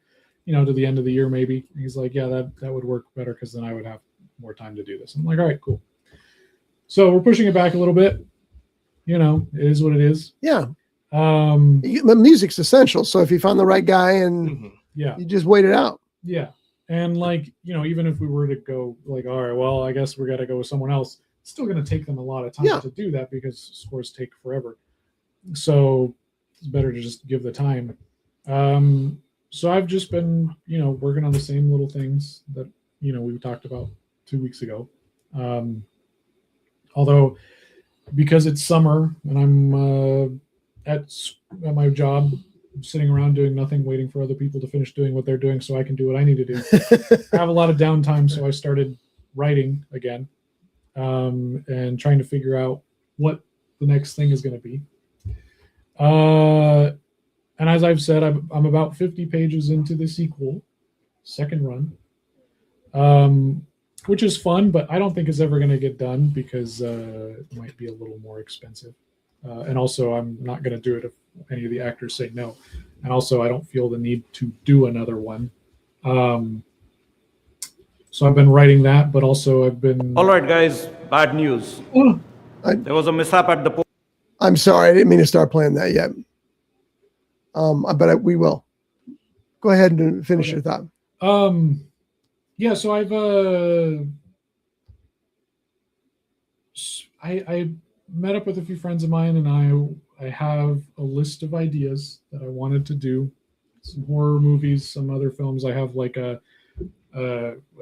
to the end of the year maybe. And he's like, yeah, that would work better because then I would have more time to do this. I'm like, all right, cool. So we're pushing it back a little bit. It is what it is. Yeah. The music's essential. So if you found the right guy and yeah, you just wait it out. Yeah. And even if we were to go like, all right, well, I guess we got to go with someone else. It's still going to take them a lot of time to do that because scores take forever. So it's better to just give the time. So I've just been, working on the same little things that, we talked about 2 weeks ago. Although because it's summer and I'm at my job, I'm sitting around doing nothing, waiting for other people to finish doing what they're doing so I can do what I need to do. I have a lot of downtime, so I started writing again and trying to figure out what the next thing is going to be. And as I've said, I'm about 50 pages into the sequel, second run, which is fun, but I don't think it's ever going to get done because it might be a little more expensive. And also, I'm not going to do it if any of the actors say no. And also, I don't feel the need to do another one. So I've been writing that, but also I've been... All right, guys, bad news. There was a mishap at the... I'm sorry, I didn't mean to start playing that yet. But we will. Go ahead and finish your thought. Yeah, so I've I met up with a few friends of mine, and I have a list of ideas that I wanted to do. Some horror movies, some other films. I have like a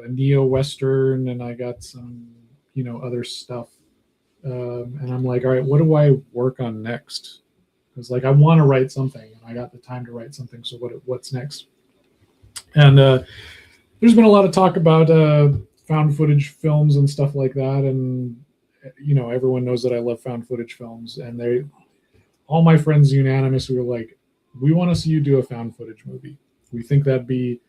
neo-western, and I got some other stuff. And I'm like, all right, what do I work on next? Because I want to write something, and I got the time to write something. So what's next? And there's been a lot of talk about found footage films and stuff like that, and everyone knows that I love found footage films, and all my friends unanimously were like, we want to see you do a found footage movie. We think that'd be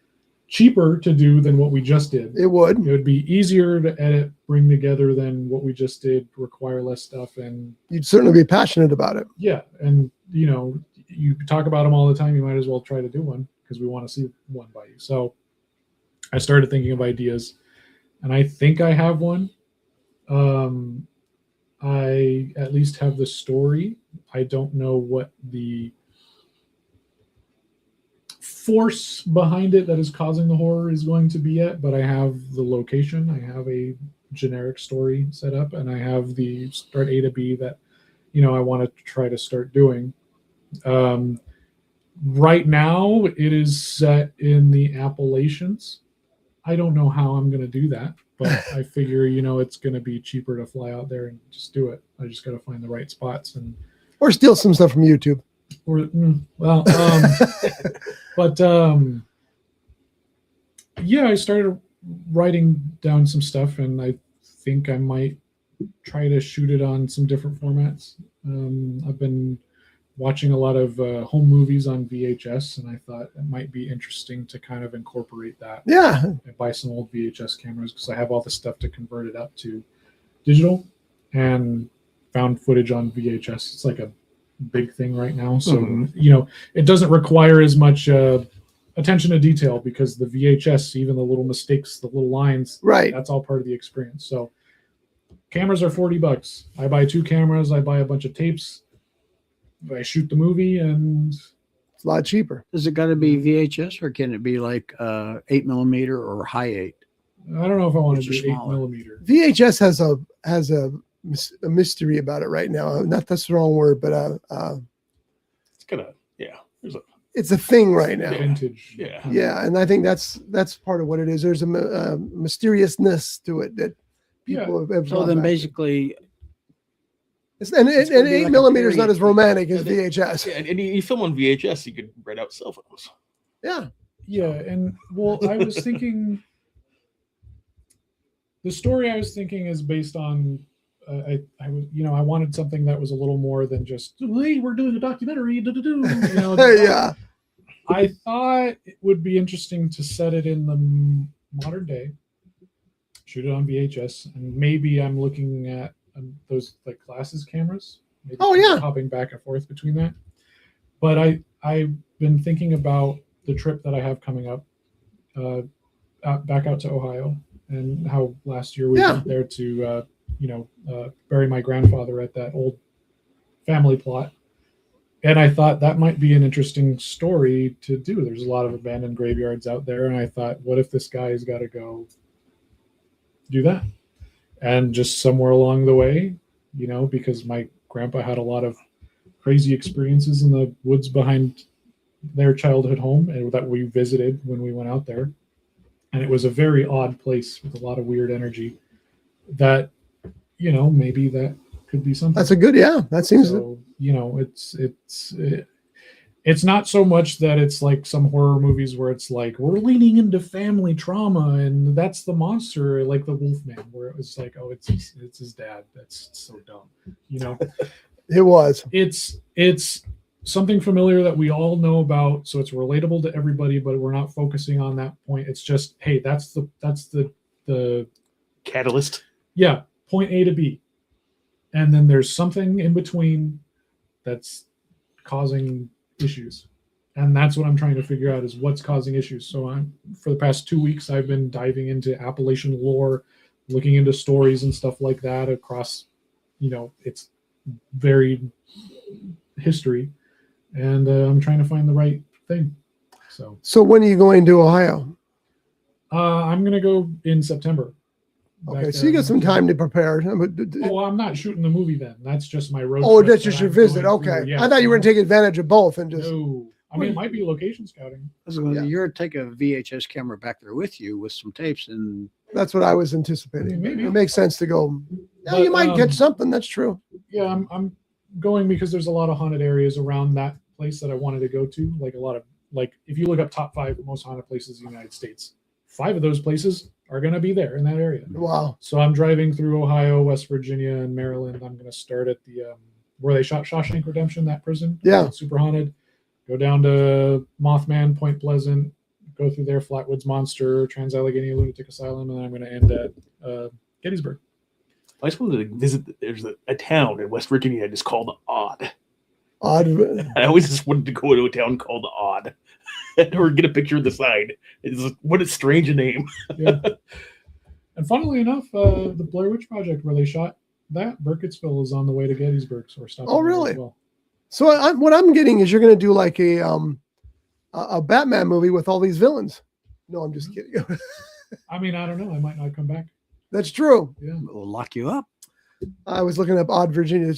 cheaper to do than what we just did. It would be easier to edit, bring together than what we just did, require less stuff, and you'd certainly be passionate about it. Yeah, and you talk about them all the time. You might as well try to do one because we want to see one by you. So I started thinking of ideas, and I think I have one. I at least have the story. I don't know what the force behind it that is causing the horror is going to be yet, but I have the location. I have a generic story set up, and I have the start A to B that I want to try to start doing. Right now, it is set in the Appalachians. I don't know how I'm going to do that, but I figure, it's going to be cheaper to fly out there and just do it. I just got to find the right spots or steal some stuff from YouTube. Yeah, I started writing down some stuff, and I think I might try to shoot it on some different formats. I've been watching a lot of home movies on VHS, and I thought it might be interesting to kind of incorporate that. Yeah. And buy some old VHS cameras because I have all the stuff to convert it up to digital, and found footage on VHS. It's like a big thing right now. So, you know, it doesn't require as much attention to detail because the VHS, even the little mistakes, the little lines, Right. that's all part of the experience. So cameras are $40. I buy 2 cameras. I buy a bunch of tapes. I shoot the movie, and It's a lot cheaper. Does it got to be VHS or can it be like 8mm or high 8? I don't know if I want to Which do are 8mm. VHS has a mystery about it right now. Not that's the wrong word, but It's kind of, yeah. There's a it's a thing right now. Vintage. Yeah. Yeah, and I think that's part of what it is. There's a mysteriousness to it that people have So brought then back. basically, And it's gonna be like a 8mm is not period as romantic as Yeah, VHS. Yeah, and you film on VHS, you could rent out cell phones. Yeah. Yeah, and well, I was thinking the story I was thinking is based on I was, you know, I wanted something that was a little more than just, hey, we're doing a documentary. You know, Yeah. I thought it would be interesting to set it in the modern day, shoot it on VHS, and maybe I'm looking at those like glasses cameras. Maybe Oh, yeah. hopping back and forth between that. But I've been thinking about the trip that I have coming up, back out to Ohio, and how last year we Yeah. went there to bury my grandfather at that old family plot. And I thought that might be an interesting story to do. There's a lot of abandoned graveyards out there, and I thought, what if this guy's got to go do that? And just somewhere along the way, you know, because my grandpa had a lot of crazy experiences in the woods behind their childhood home, and that we visited when we went out there. And it was a very odd place with a lot of weird energy that, you know, maybe that could be something. That's a good, yeah. That seems So, you know, it's not so much that it's like some horror movies where it's like we're leaning into family trauma and that's the monster, like the Wolfman, where it was like, oh, it's his dad. That's so dumb, you know. it was. It's something familiar that we all know about, so it's relatable to everybody, but we're not focusing on that point. It's just, hey, that's the Catalyst. yeah, point A to B. And then there's something in between that's causing issues. And that's what I'm trying to figure out is what's causing issues. So for the past 2 weeks, I've been diving into Appalachian lore, looking into stories and stuff like that across, you know, its varied history. And I'm trying to find the right thing. So when are you going to Ohio? I'm going to go in September. Okay, so you got some time to prepare. Oh, I'm not shooting the movie then. That's just my road Oh, trip that's that just your I'm visit. going Okay. through. Yeah. I thought you were going to take advantage of both and just. No. I mean, it might be location scouting. Yeah. you're take a VHS camera back there with you with some tapes, and That's what I was anticipating. Maybe. It makes sense to go. Yeah, But, you might catch something. That's true. Yeah, I'm going because there's a lot of haunted areas around that place that I wanted to go to. Like a lot of, like, if you look up top 5 most haunted places in the United States, 5 of those places are going to be there in that area. Wow. So I'm driving through Ohio, West Virginia, and Maryland. I'm going to start at the where they shot Shawshank Redemption, that prison. Yeah. It's super haunted. Go down to Mothman, Point Pleasant, go through there, Flatwoods Monster, Trans-Allegheny Lunatic Asylum, and then I'm going to end at Gettysburg. I just wanted to visit. There's a town in West Virginia just called Odd. Odd. I always just wanted to go to a town called Odd or get a picture of the sign. What a strange name. Yeah. And funnily enough, the Blair Witch Project, where they shot that, Burkittsville is on the way to Gettysburg, so we're stopping. Oh, there really? as well. So what I'm getting is you're going to do like a Batman movie with all these villains. No, I'm just kidding. I mean, I don't know. I might not come back. That's true. Yeah. we'll lock you up. I was looking up Odd Virginia.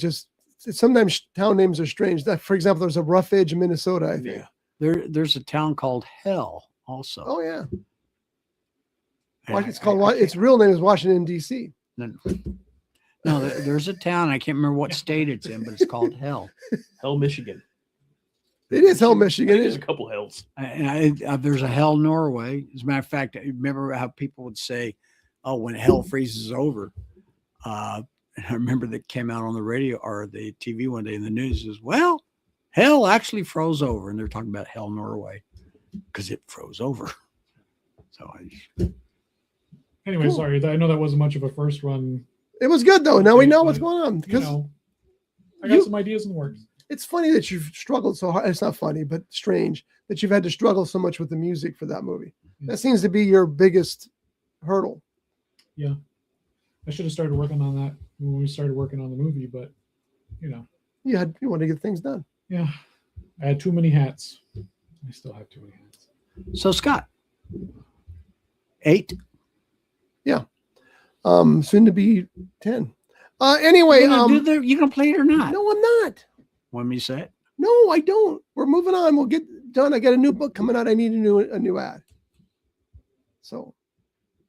Sometimes town names are strange. For example, there's a Rough Edge in Minnesota, I think. Yeah. There's a town called Hell also. Oh yeah. And It's called. Its real name is Washington D.C. No, there's a town. I can't remember what state it's in, but it's called Hell. Hell, Michigan. It is Hell, I think Michigan. there's a couple hells. And there's a Hell, Norway. As a matter of fact, I remember how people would say, "Oh, when hell freezes over." And I remember that came out on the radio or the TV one day in the news. Is well, Hell actually froze over, and they're talking about hell Norway because it froze over. So Anyway, Cool. sorry. I know that wasn't much of a first run. It was good though. Now we Okay, know what's but, going on You because know, I got some ideas in the works. it's funny that you've struggled so hard. It's not funny, but strange that you've had to struggle so much with the music for that movie. That seems to be your biggest hurdle. Yeah. I should have started working on that when we started working on the movie, but you know. You want to get things done. Yeah. I had too many hats. I still have too many hats. So Scott, 8. Soon to be 10. Anyway, you gonna play it or not? no, I'm not. Want me to say it? No, I don't. We're moving on. We'll get done. I got a new book coming out. I need a new ad. So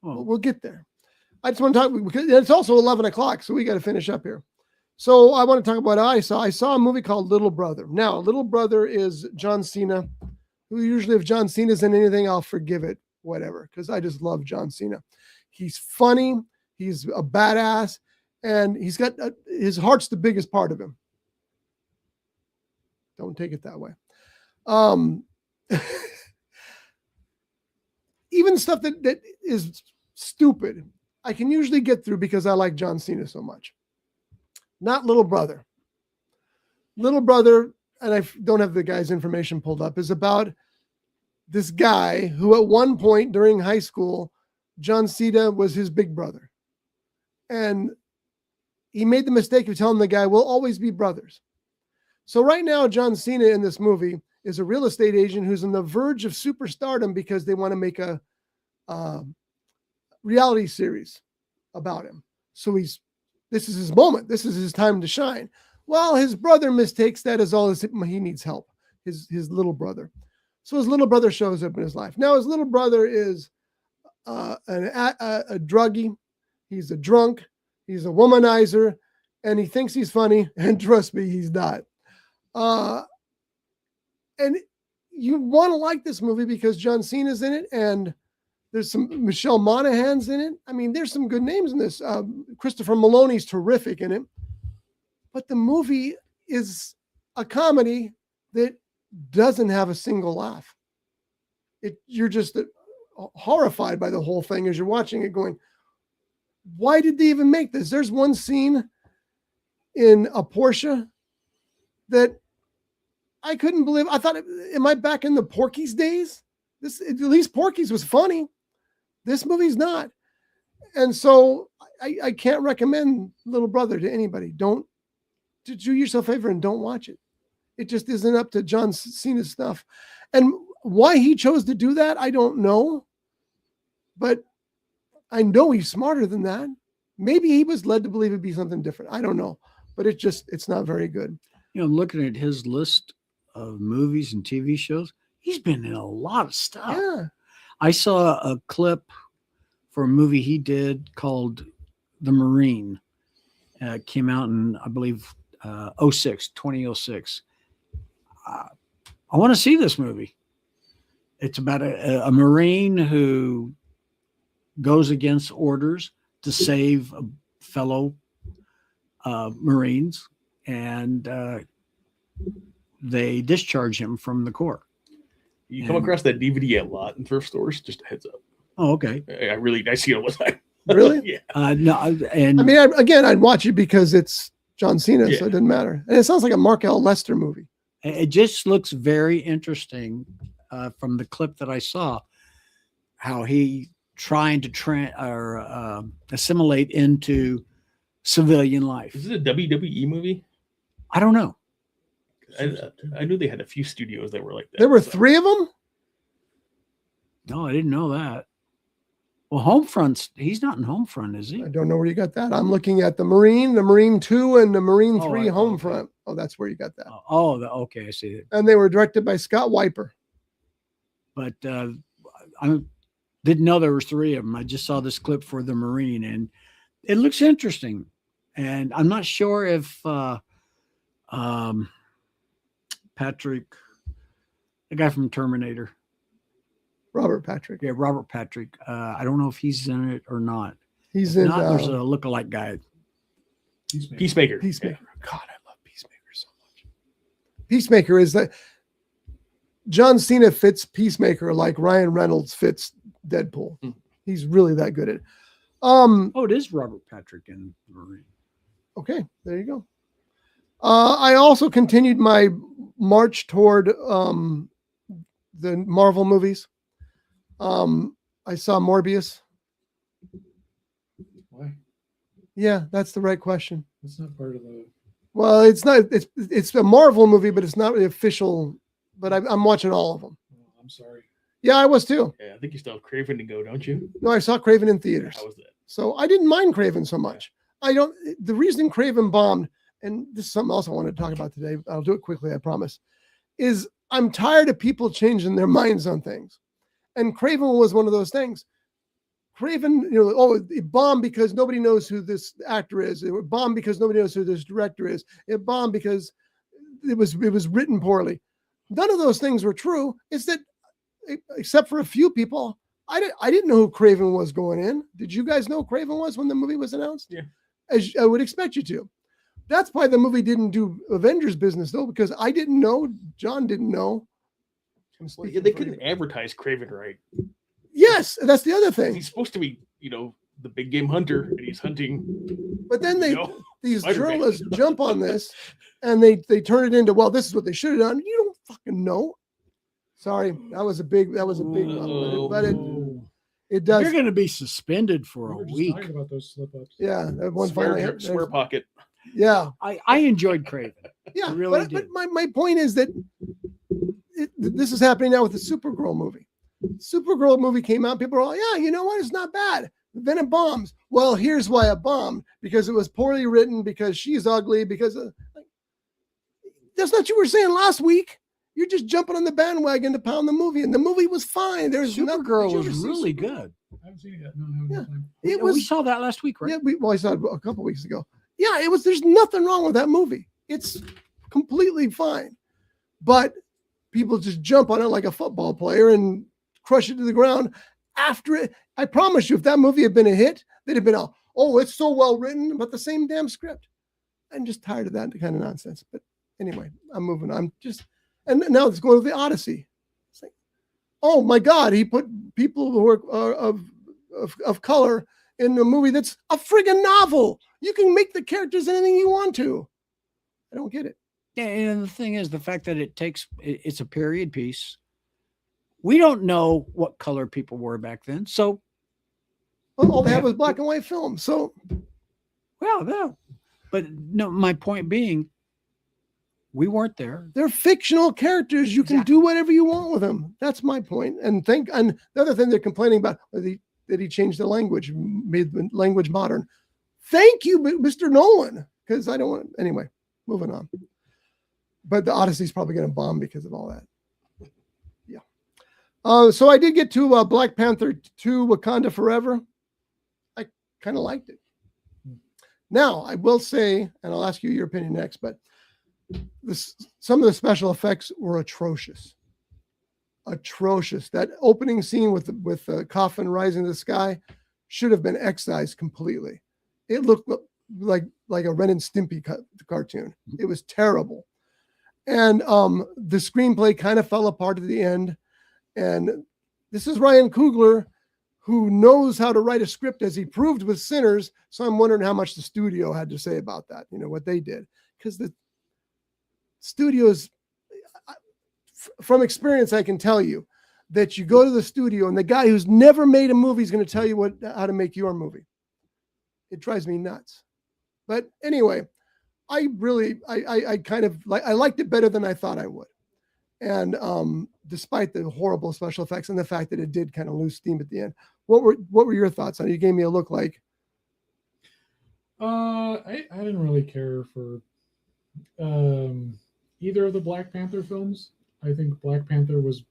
we'll get there. I just want to talk because it's also 11 o'clock, so we got to finish up here. So I want to talk about what I saw. I saw a movie called Little Brother. Now, Little Brother is John Cena, who usually if John Cena's in anything, I'll forgive it, whatever, because I just love John Cena. He's funny. He's a badass, and he's got his heart's the biggest part of him. Don't take it that way. Even stuff that is stupid, I can usually get through because I like John Cena so much. Not Little Brother. Little Brother, and I don't have the guy's information pulled up, is about this guy who at one point during high school, John Cena was his big brother. And he made the mistake of telling the guy, we'll always be brothers. So right now, John Cena in this movie is a real estate agent who's on the verge of superstardom because they want to make a reality series about him. So this is his moment. This is his time to shine. Well, his brother mistakes that as all he needs help, his little brother. So his little brother shows up in his life. Now his little brother is a druggie. He's a drunk. He's a womanizer. And he thinks he's funny. And trust me, he's not. And you want to like this movie because John Cena's in it. And there's some Michelle Monaghan's in it. I mean, there's some good names in this. Christopher Maloney's terrific in it. But the movie is a comedy that doesn't have a single laugh. You're just horrified by the whole thing as you're watching it going, why did they even make this? There's one scene in a Porsche that I couldn't believe. I thought, am I back in the Porky's days? At least Porky's was funny. This movie's not. And so I can't recommend Little Brother to anybody. Do yourself a favor and don't watch it. It just isn't up to John Cena's stuff. And why he chose to do that, I don't know. But I know he's smarter than that. Maybe he was led to believe it'd be something different. I don't know. But it's not very good. You know, looking at his list of movies and TV shows, he's been in a lot of stuff. Yeah. I saw a clip for a movie he did called The Marine. It came out in, I believe, 2006. I want to see this movie. It's about a Marine who goes against orders to save a fellow Marines, and they discharge him from the Corps. You come across that DVD a lot in thrift stores. Just a heads up. Oh, okay. I see it all the time. Really? Yeah. No, and I mean, I'd watch it because it's John Cena, so it doesn't matter. And it sounds like a Mark L. Lester movie. it just looks very interesting from the clip that I saw. How he trying to assimilate into civilian life. Is it a WWE movie? I don't know. I knew they had a few studios that were like that. There were 3 of them? No, I didn't know that. Well, Homefront's, he's not in Homefront, is he? I don't know where you got that. I'm looking at the Marine 2, and the Marine 3 Homefront. Okay. Oh, that's where you got that. Okay, I see it. And they were directed by Scott Wiper. But I didn't know there was 3 of them. I just saw this clip for the Marine, and it looks interesting. And I'm not sure if Patrick, the guy from Terminator. Robert Patrick. Yeah, Robert Patrick. I don't know if he's in it or not. He's in. There's a lookalike guy. Peacemaker. Peacemaker. God, I love Peacemaker so much. Peacemaker is that John Cena fits Peacemaker like Ryan Reynolds fits Deadpool. He's really that good at it. It is Robert Patrick and Marine. Okay, there you go. I also continued my march toward the Marvel movies. I saw Morbius. Why? Yeah, that's the right question. That's not part of the. Well, it's not. It's a Marvel movie, but it's not the official. But I'm watching all of them. Oh, I'm sorry. Yeah, I was too. Yeah, I think you still have Craven to go, don't you? No, I saw Craven in theaters. How was that? So I didn't mind Craven so much. The reason Craven bombed, and this is something else I wanted to talk about today, I'll do it quickly, I promise, is I'm tired of people changing their minds on things. And Craven was one of those things. Craven, it bombed because nobody knows who this actor is. It bombed because nobody knows who this director is. It bombed because it was written poorly. None of those things were true. It's that, except for a few people, I didn't know who Craven was going in. Did you guys know who Craven was when the movie was announced? Yeah. As I would expect you to. That's why the movie didn't do Avengers business, though, because I didn't know. John didn't know. Well, yeah, they couldn't advertise Craven right. Yes, that's the other thing. He's supposed to be, the big game hunter, and he's hunting. But then these Spider-Man. journalists jump on this, and they turn it into, well, this is what they should have done. You don't fucking know. Sorry, that was a big one, but it does. You're going to be suspended for We a were just week. talking about those slip-ups. Yeah, that one finally. Square pocket. Yeah, I enjoyed Craven. yeah. I really but did. my point is that this is happening now with the Supergirl movie. Supergirl movie came out. People are all, yeah, you know what? It's not bad. Then it bombs. Well, here's why it bombed: because it was poorly written, because she's ugly, because that's not what you were saying last week. You're just jumping on the bandwagon to pound the movie, and the movie was fine. There's Supergirl Did you was ever see really Supergirl? good. I haven't seen it yet. No, I haven't Yeah. had time. It We was. saw that last week, right? Yeah, I saw it a couple weeks ago. Yeah, it was. There's nothing wrong with that movie. It's completely fine, but people just jump on it like a football player and crush it to the ground. After it, I promise you, if that movie had been a hit, they'd have been all, oh, it's so well written, but the same damn script. I'm just tired of that kind of nonsense. But anyway, I'm moving on. And now it's going to the Odyssey. It's like, oh my God, he put people who are of color in a movie that's a friggin' novel. You can make the characters anything you want to. I don't get it. Yeah, and the thing is, the fact that it's a period piece. We don't know what color people were back then. So, Well, all they had was black and white film. So, well, no. But no, my point being, we weren't there. they're fictional characters. You can do whatever you want with them. That's my point. And the other thing they're complaining about that he changed the language, made the language modern. Thank you, Mr. Nolan, because I don't want. Anyway, moving on. But the Odyssey's probably going to bomb because of all that. Yeah. So I did get to Black Panther 2: Wakanda Forever. I kind of liked it. Now I will say, and I'll ask you your opinion next, but some of the special effects were atrocious. Atrocious. That opening scene with the coffin rising to the sky should have been excised completely. It looked like a Ren and Stimpy cartoon. It was terrible. And the screenplay kind of fell apart at the end. And this is Ryan Coogler, who knows how to write a script, as he proved with Sinners. So I'm wondering how much the studio had to say about that, what they did. Because the studios, from experience, I can tell you that you go to the studio and the guy who's never made a movie is going to tell you how to make your movie. It drives me nuts. But anyway, I liked it better than I thought I would. And despite the horrible special effects and the fact that it did kind of lose steam at the end, what were your thoughts on it? You gave me a look like. I didn't really care for either of the Black Panther films. I think Black Panther was.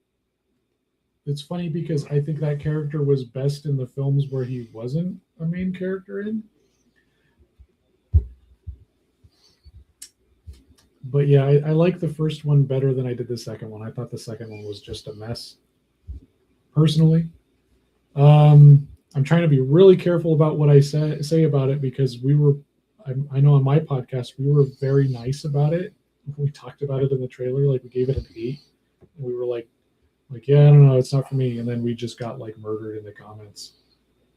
It's funny because I think that character was best in the films where he wasn't a main character in. But yeah, I like the first one better than I did the second one. I thought the second one was just a mess, personally. I'm trying to be really careful about what I say about it, because I know on my podcast we were very nice about it we talked about it in the trailer. Like we gave it an 8. And we were like, yeah, I don't know, it's not for me. And then we just got like murdered in the comments.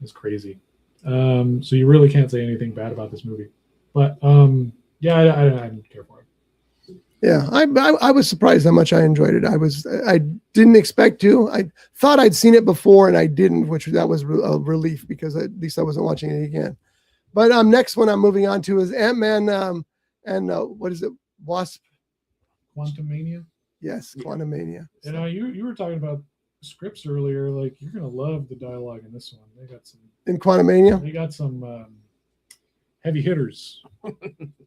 It's crazy. So you really can't say anything bad about this movie. But yeah, I didn't care for it. Yeah, I was surprised how much I enjoyed it. I didn't expect to. I thought I'd seen it before and I didn't, which that was a relief because at least I wasn't watching it again. But next one I'm moving on to is Ant-Man and what is it? Wasp? Quantumania? Yes, Quantumania. You know, you were talking about scripts earlier. Like you're gonna love the dialogue in this one. They got some in Quantumania. They got some heavy hitters.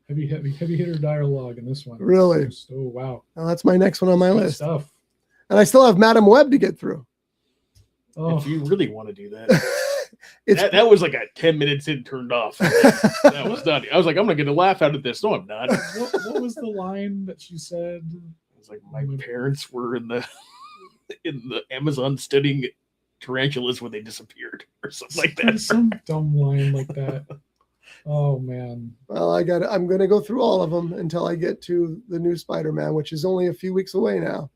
heavy hitter dialogue in this one. Really? Just, oh wow. Well, that's my next one on my Good list. Stuff. And I still have Madam Web to get through. Oh, If you really want to do that. That was like a 10 minutes in turned off. That was done. I was like, I'm not going to laugh out of this. No, I'm not. what was the line that she said? It was like, my parents were in the Amazon studying tarantulas when they disappeared or something like that. Some dumb line like that. Oh man. Well, I'm going to go through all of them until I get to the new Spider-Man, which is only a few weeks away now.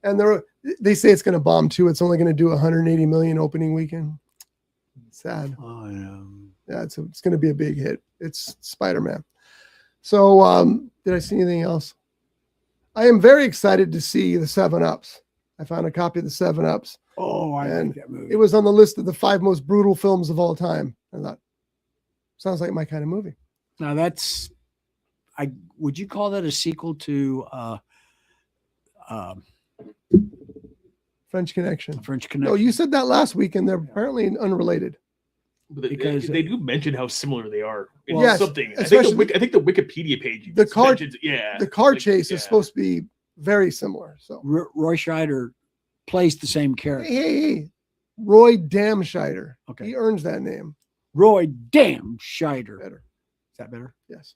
And they say it's going to bomb too. It's only going to do 180 million opening weekend. Sad. Oh, yeah. Yeah, it's going to be a big hit. It's Spider-Man. So, did I see anything else? I am very excited to see the 7-Ups. I found a copy of the 7-Ups. Oh, I like that movie. It was on the list of the 5 most brutal films of all time. I thought, sounds like my kind of movie. Now would you call that a sequel to French Connection? French Connection? No, you said that last week, and they're apparently unrelated. But Because they do mention how similar they are. In Yes, something. I especially- think the Wikipedia page. The car- mentions, yeah. The car like, chase yeah. is supposed to be very similar. So Roy Scheider plays the same character. hey, Roy Damscheider. Okay. He earns that name. Roy Damn Scheider. Better. Is that better? Yes.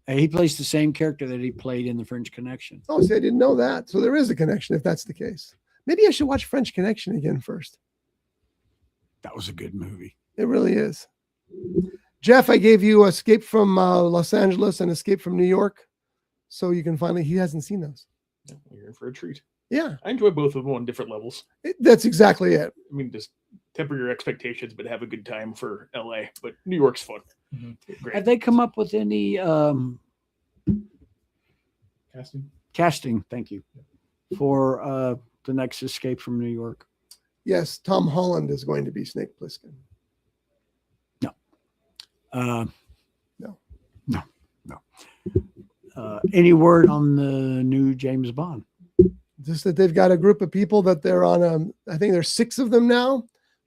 He plays the same character that he played in the French Connection. Oh, see, I didn't know that. So there is a connection if that's the case. Maybe I should watch French Connection again first. That was a good movie. It really is. Jeff, I gave you Escape from Los Angeles and Escape from New York. So you can finally, he hasn't seen those. You're in for a treat. Yeah. I enjoy both of them on different levels. That's exactly it. I mean, just temper your expectations, but have a good time for LA. But New York's fun. Mm-hmm. Great. Have they come up with any Casting. Thank you. For the next Escape from New York? Yes, Tom Holland is going to be Snake Plissken. No. Any word on the new James Bond? Just that they've got a group of people that they're on. I think there's 6 of them now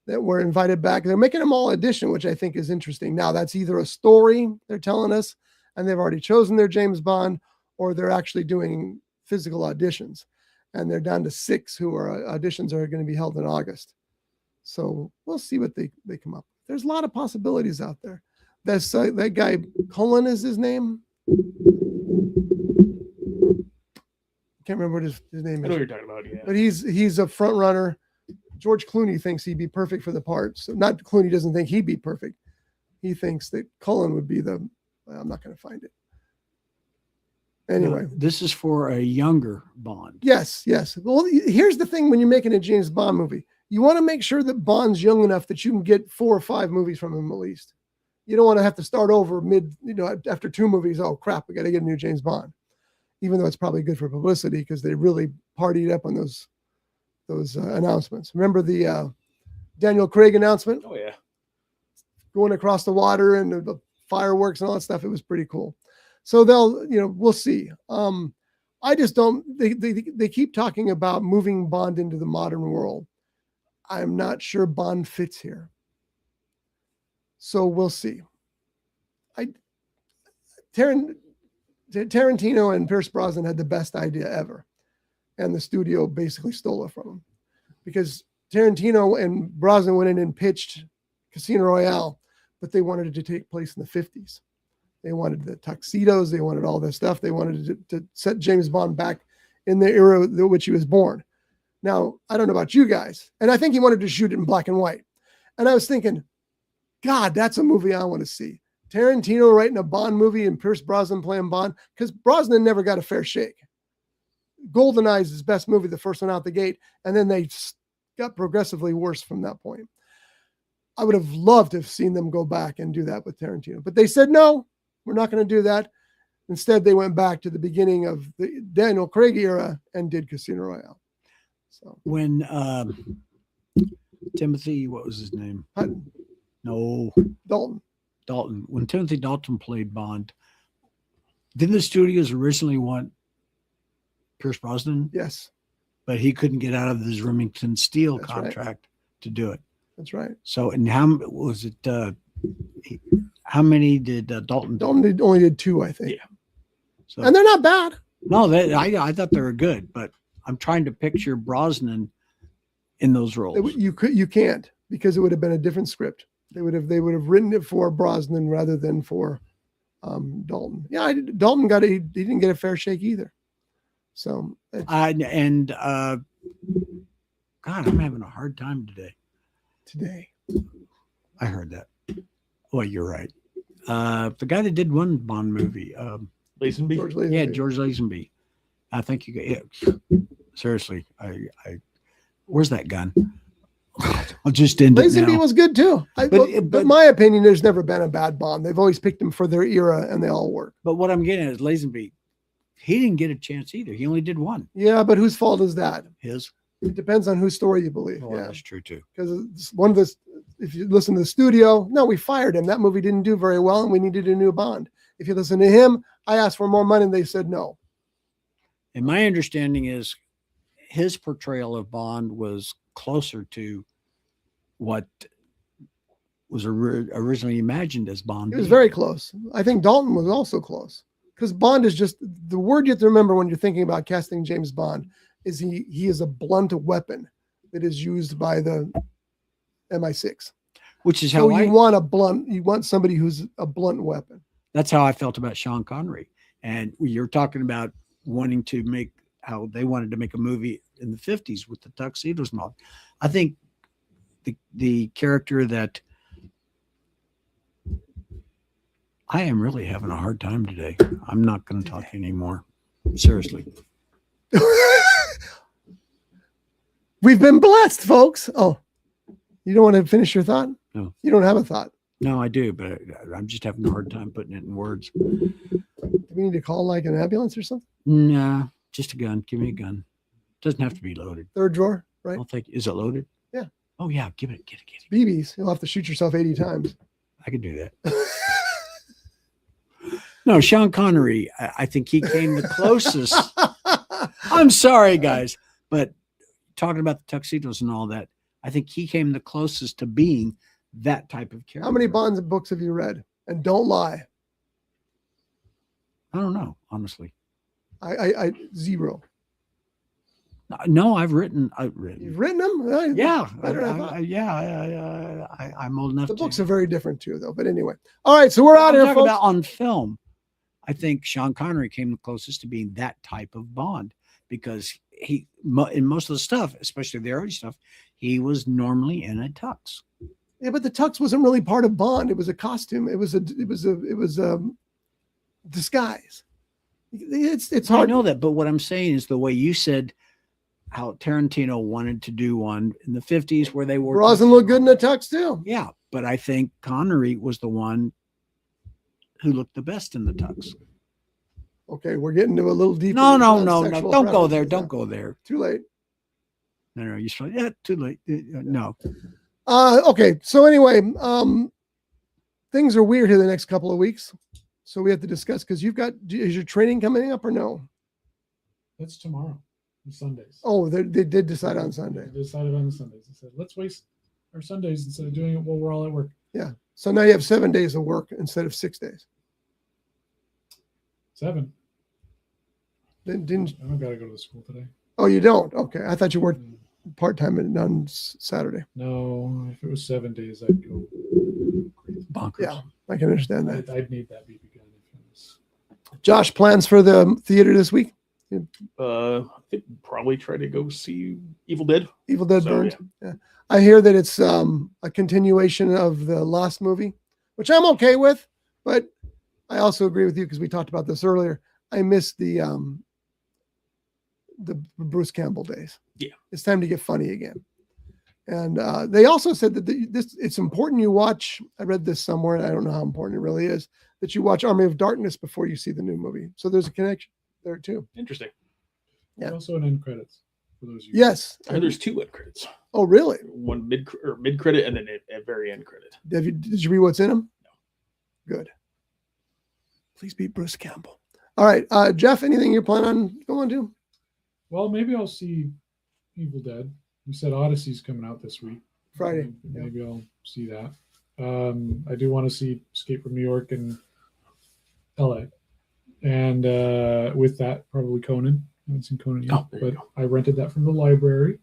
that were invited back. They're making them all audition, which I think is interesting. Now that's either a story they're telling us, and they've already chosen their James Bond, or they're actually doing physical auditions, and they're down to 6 who are auditions are going to be held in August. So we'll see what they come up with. There's a lot of possibilities out there. That's that guy Cullen is his name. Can't remember what his name I know is. what you're talking about, yeah. But he's a front runner. George Clooney thinks he'd be perfect for the part. So not Clooney doesn't think he'd be perfect. He thinks that Cullen would be I'm not going to find it. Anyway. This is for a younger Bond. Yes. Well, here's the thing when you're making a James Bond movie. You want to make sure that Bond's young enough that you can get 4 or 5 movies from him at least. You don't want to have to start over after 2 movies. Oh crap, we got to get a new James Bond. Even though it's probably good for publicity because they really partied up on those announcements. Remember the Daniel Craig announcement? Oh yeah. Going across the water and the fireworks and all that stuff. It was pretty cool. So we'll see. I just don't, they keep talking about moving Bond into the modern world. I'm not sure Bond fits here. So we'll see. Tarantino and Pierce Brosnan had the best idea ever. And the studio basically stole it from them. Because Tarantino and Brosnan went in and pitched Casino Royale, but they wanted it to take place in the 50s. They wanted the tuxedos. They wanted all this stuff. They wanted to set James Bond back in the era in which he was born. Now, I don't know about you guys. And I think he wanted to shoot it in black and white. And I was thinking, God, that's a movie I want to see. Tarantino writing a Bond movie and Pierce Brosnan playing Bond, because Brosnan never got a fair shake. GoldenEye is his best movie, the first one out the gate, and then they got progressively worse from that point. I would have loved to have seen them go back and do that with Tarantino, but they said, no, we're not going to do that. Instead, they went back to the beginning of the Daniel Craig era and did Casino Royale. So when Timothy, what was his name? Hutton. No, Dalton. When Timothy Dalton played Bond, didn't the studios originally want Pierce Brosnan? Yes. But he couldn't get out of his Remington Steel That's contract to do it. That's right. So, and how was it? How many did Dalton do? Dalton only did 2, I think. Yeah. So, And they're not bad. no, I thought they were good, but I'm trying to picture Brosnan in those roles. You can't, because it would have been a different script. They would have written it for Brosnan rather than for Dalton. Yeah, Dalton he didn't get a fair shake either. So God, I'm having a hard time today. I heard that. Well, you're right. The guy that did one Bond movie, Lazenby. George Lazenby. yeah, George Lazenby. I think seriously, I where's that gun? I'll just end it Lazenby now. was good too. But in my opinion, there's never been a bad Bond. They've always picked him for their era, and they all work. But what I'm getting at is Lazenby. He didn't get a chance either. He only did one. Yeah, but whose fault is that? His. It depends on whose story you believe. Oh, yeah, that's true too. because one of the, if you listen to the studio, no, we fired him. That movie didn't do very well, and we needed a new Bond. If you listen to him, I asked for more money, and they said no. And my understanding is his portrayal of Bond was closer to what was originally imagined as Bond. It was very close. I think Dalton was also close, because Bond is just the word you have to remember when you're thinking about casting James Bond is he is a blunt weapon that is used by the MI6. Which is So how you want somebody who's a blunt weapon. That's how I felt about Sean Connery. And you're talking about wanting to make how they wanted to make a movie in the 50s with the tuxedos and all. I think the character that I am really having a hard time today. I'm not going to talk anymore. Seriously. We've been blessed, folks. Oh, you don't want to finish your thought? No. You don't have a thought. No, I do, but I'm just having a hard time putting it in words. Do we need to call like an ambulance or something? Nah, just a gun. Give me a gun. Doesn't have to be loaded. Third drawer, right? I don't think, is it loaded? Yeah. Oh yeah, get it. BBs. You'll have to shoot yourself 80 times. I could do that. No, Sean Connery, I think he came the closest. I'm sorry, guys, but talking about the tuxedos and all that, I think he came the closest to being that type of character. How many Bonds books have you read? And don't lie. I don't know, honestly. I 0. No, I've written. You've written them? Yeah, Better than I thought. I'm old enough. The books are very different too, though. But anyway, all right. So we're out I'm here, talking folks. about on film. I think Sean Connery came the closest to being that type of Bond because he, in most of the stuff, especially the early stuff, he was normally in a tux. Yeah, but the tux wasn't really part of Bond. It was a costume. It was a disguise. It's hard. I know that, but what I'm saying is the way you said how Tarantino wanted to do one in the 50s where they wore Brosnan looked good in a tux too. Yeah, but I think Connery was the one who looked the best in the tux. Okay, we're getting to a little deeper. No. Don't go there. Don't go there. Too late. No. You should. Yeah, too late. No. Okay. So anyway, things are weird here the next couple of weeks. So we have to discuss because is your training coming up or no? That's tomorrow, Sundays. Oh, they did decide on Sunday. They decided on the Sundays. They said, let's waste our Sundays instead of doing it while we're all at work. Yeah. So now you have 7 days of work instead of 6 days. 7. Didn't I don't got to go to the school today. Oh, you don't? Okay. I thought you worked part-time on Saturday. No, if it was 7 days, I'd go crazy. Bonkers. Yeah, I can understand that. I'd need that BB gun. If it was... Josh, plans for the theater this week? I think probably try to go see Evil Dead. Evil Dead So, Burned. Yeah. I hear that it's a continuation of the last movie, which I'm okay with, But I also agree with you because we talked about this earlier. I miss the Bruce Campbell days. Yeah. It's time to get funny again. And they also said that it's important you watch. I read this somewhere, and I don't know how important it really is, that you watch Army of Darkness before you see the new movie. So there's a connection there too. Interesting. Yeah. There's also an end credits for those. Yes. And there's 2 end credits. Oh, really? One mid credit and then a very end credit. Did you read what's in them? No. Good. Please beat Bruce Campbell. All right, Jeff. Anything you plan on going to? Well, maybe I'll see Evil Dead. You said Odyssey's coming out this week. Friday. Maybe I'll see that. I do want to see Escape from New York and LA. And with that, probably Conan. I haven't seen Conan yet, but I rented that from the library.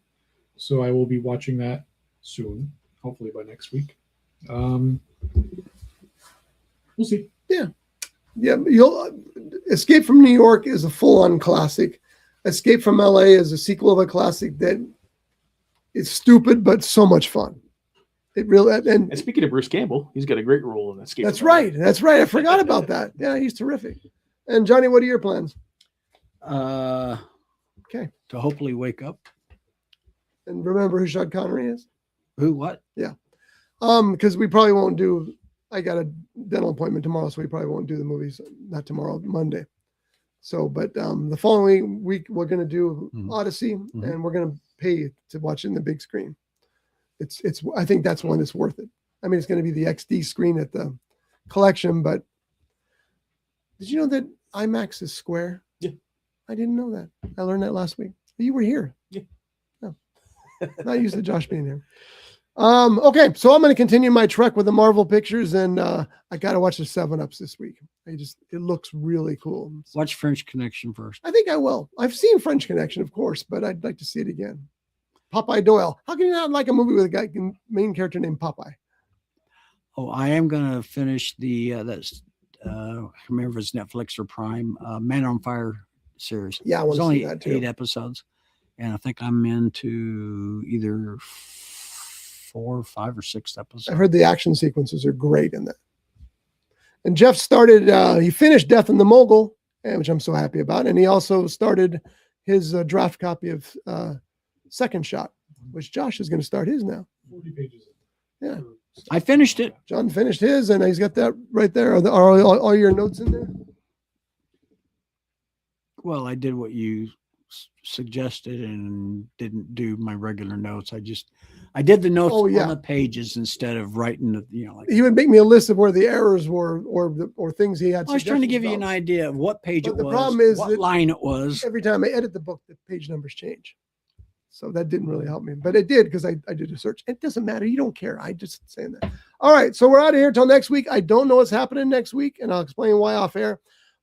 So I will be watching that soon, hopefully by next week. We'll see. Yeah. Escape from New York is a full-on classic. Escape from LA is a sequel of a classic that is stupid but so much fun. It really and speaking of Bruce Campbell, he's got a great role in Escape. That's right. That's right. I forgot about that. Yeah, he's terrific. And Johnny, what are your plans? Okay. To hopefully wake up. And remember who Sean Connery is? Who? What? Yeah. Because we probably won't do. I got a dental appointment tomorrow, so we probably won't do the movies. Not tomorrow, Monday. So, but the following week we're going to do Odyssey, and we're going to pay to watch it in the big screen. It's. I think that's one that's worth it. I mean, it's going to be the XD screen at the collection, but did you know that IMAX is square? Yeah. I didn't know that. I learned that last week. You were here. Yeah. No. Not used to Josh being here. Okay, so I'm going to continue my trek with the Marvel pictures, and I got to watch the 7-Ups this week. It looks really cool. Watch French Connection first. I think I will. I've seen French Connection, of course, but I'd like to see it again. Popeye Doyle. How can you not like a movie with a main character named Popeye? Oh, I am going to finish the that's I can't remember if it's Netflix or Prime, Man on Fire series. Yeah, I want It's to see only that too. 8 episodes, and I think I'm into either 4, 5, or 6 episodes. I've heard the action sequences are great in that. And Jeff started. He finished Death in the Mogul, which I'm so happy about, and he also started his draft copy of Second Shot, which Josh is going to start his now. 40 pages. Yeah. I finished it. John finished his, and he's got that right there. Are all your notes in there? Well, I did what you suggested and didn't do my regular notes. I did the notes on the pages instead of writing the, like he would make me a list of where the errors were or things he had. I was trying to give you an idea of what page it was. The problem is what line it was. Every time I edit the book, the page numbers change. So that didn't really help me, but it did because I did a search. It doesn't matter. You don't care. I just saying that. All right. So we're out of here till next week. I don't know what's happening next week, and I'll explain why off air,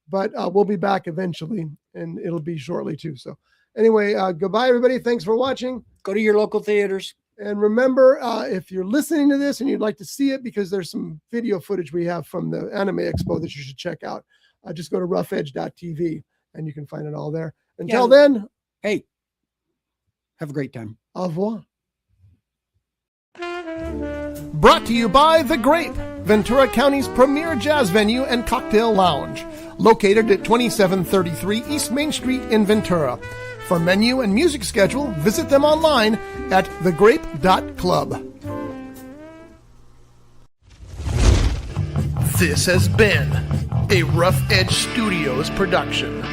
but we'll be back eventually, and it'll be shortly too. So anyway, goodbye, everybody. Thanks for watching. Go to your local theaters. And remember, if you're listening to this and you'd like to see it, because there's some video footage we have from the Anime Expo that you should check out, just go to roughedge.tv and you can find it all there. Until then, hey, have a great time. Au revoir. Brought to you by The Grape, Ventura County's premier jazz venue and cocktail lounge, located at 2733 East Main Street in Ventura. For menu and music schedule, visit them online at thegrape.club. This has been a Rough Edge Studios production.